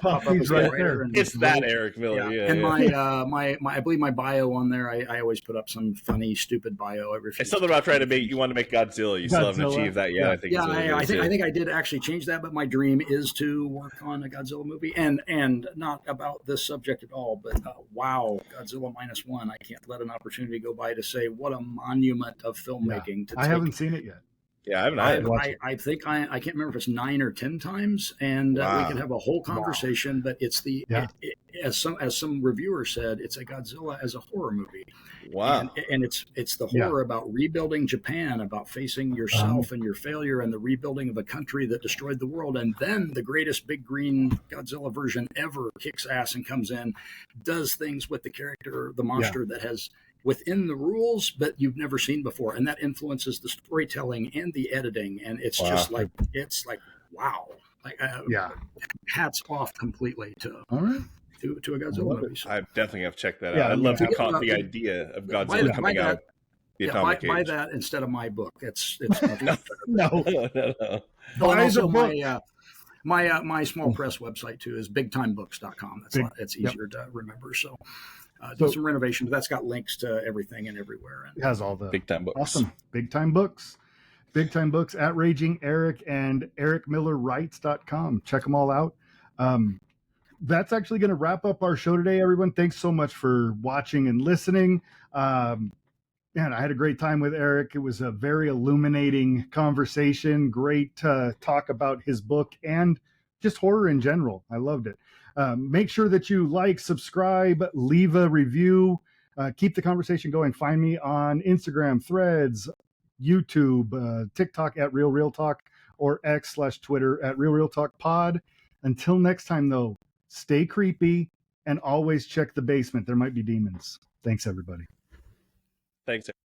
writer. It's that Eric Miller, And my I believe my bio on there. I always put up some funny, stupid bio every few. It's something about trying to make you want to make Godzilla. You still haven't achieved that yet. I think I did actually change that, but my dream is to work on a Godzilla movie, and not about this subject at all, but wow, Godzilla -1. I can't let an opportunity go by to say what a monument of filmmaking. I haven't seen it yet. Yeah, I haven't. I think I can't remember if it's 9 or 10 times, and we could have a whole conversation. But it's as some reviewer said, it's a Godzilla as a horror movie. Wow, and it's the horror about rebuilding Japan, about facing yourself and your failure, and the rebuilding of a country that destroyed the world, and then the greatest big green Godzilla version ever kicks ass and comes in, does things with the character, the monster that has within the rules, but you've never seen before, and that influences the storytelling and the editing, and it's just like wow, hats off completely to a Godzilla movie. So. I definitely have to check that out. I'd love to caught the idea of Godzilla coming out. Buy that instead of my book. It's no. And also my small press website too is bigtimebooks.com. It's easier to remember. So. Did some renovation, but that's got links to everything and everywhere. It has all the Big Time Books. Awesome. Big Time Books. Big Time Books at Raging Eric and ericmillerwrites.com. Check them all out. That's actually going to wrap up our show today, everyone. Thanks so much for watching and listening. Man, I had a great time with Eric. It was a very illuminating conversation. Great talk about his book and just horror in general. I loved it. Make sure that you like, subscribe, leave a review, keep the conversation going. Find me on Instagram, Threads, YouTube, TikTok at Real Real Talk, or X/Twitter at Real Real Talk Pod. Until next time, though, stay creepy and always check the basement. There might be demons. Thanks, everybody. Thanks.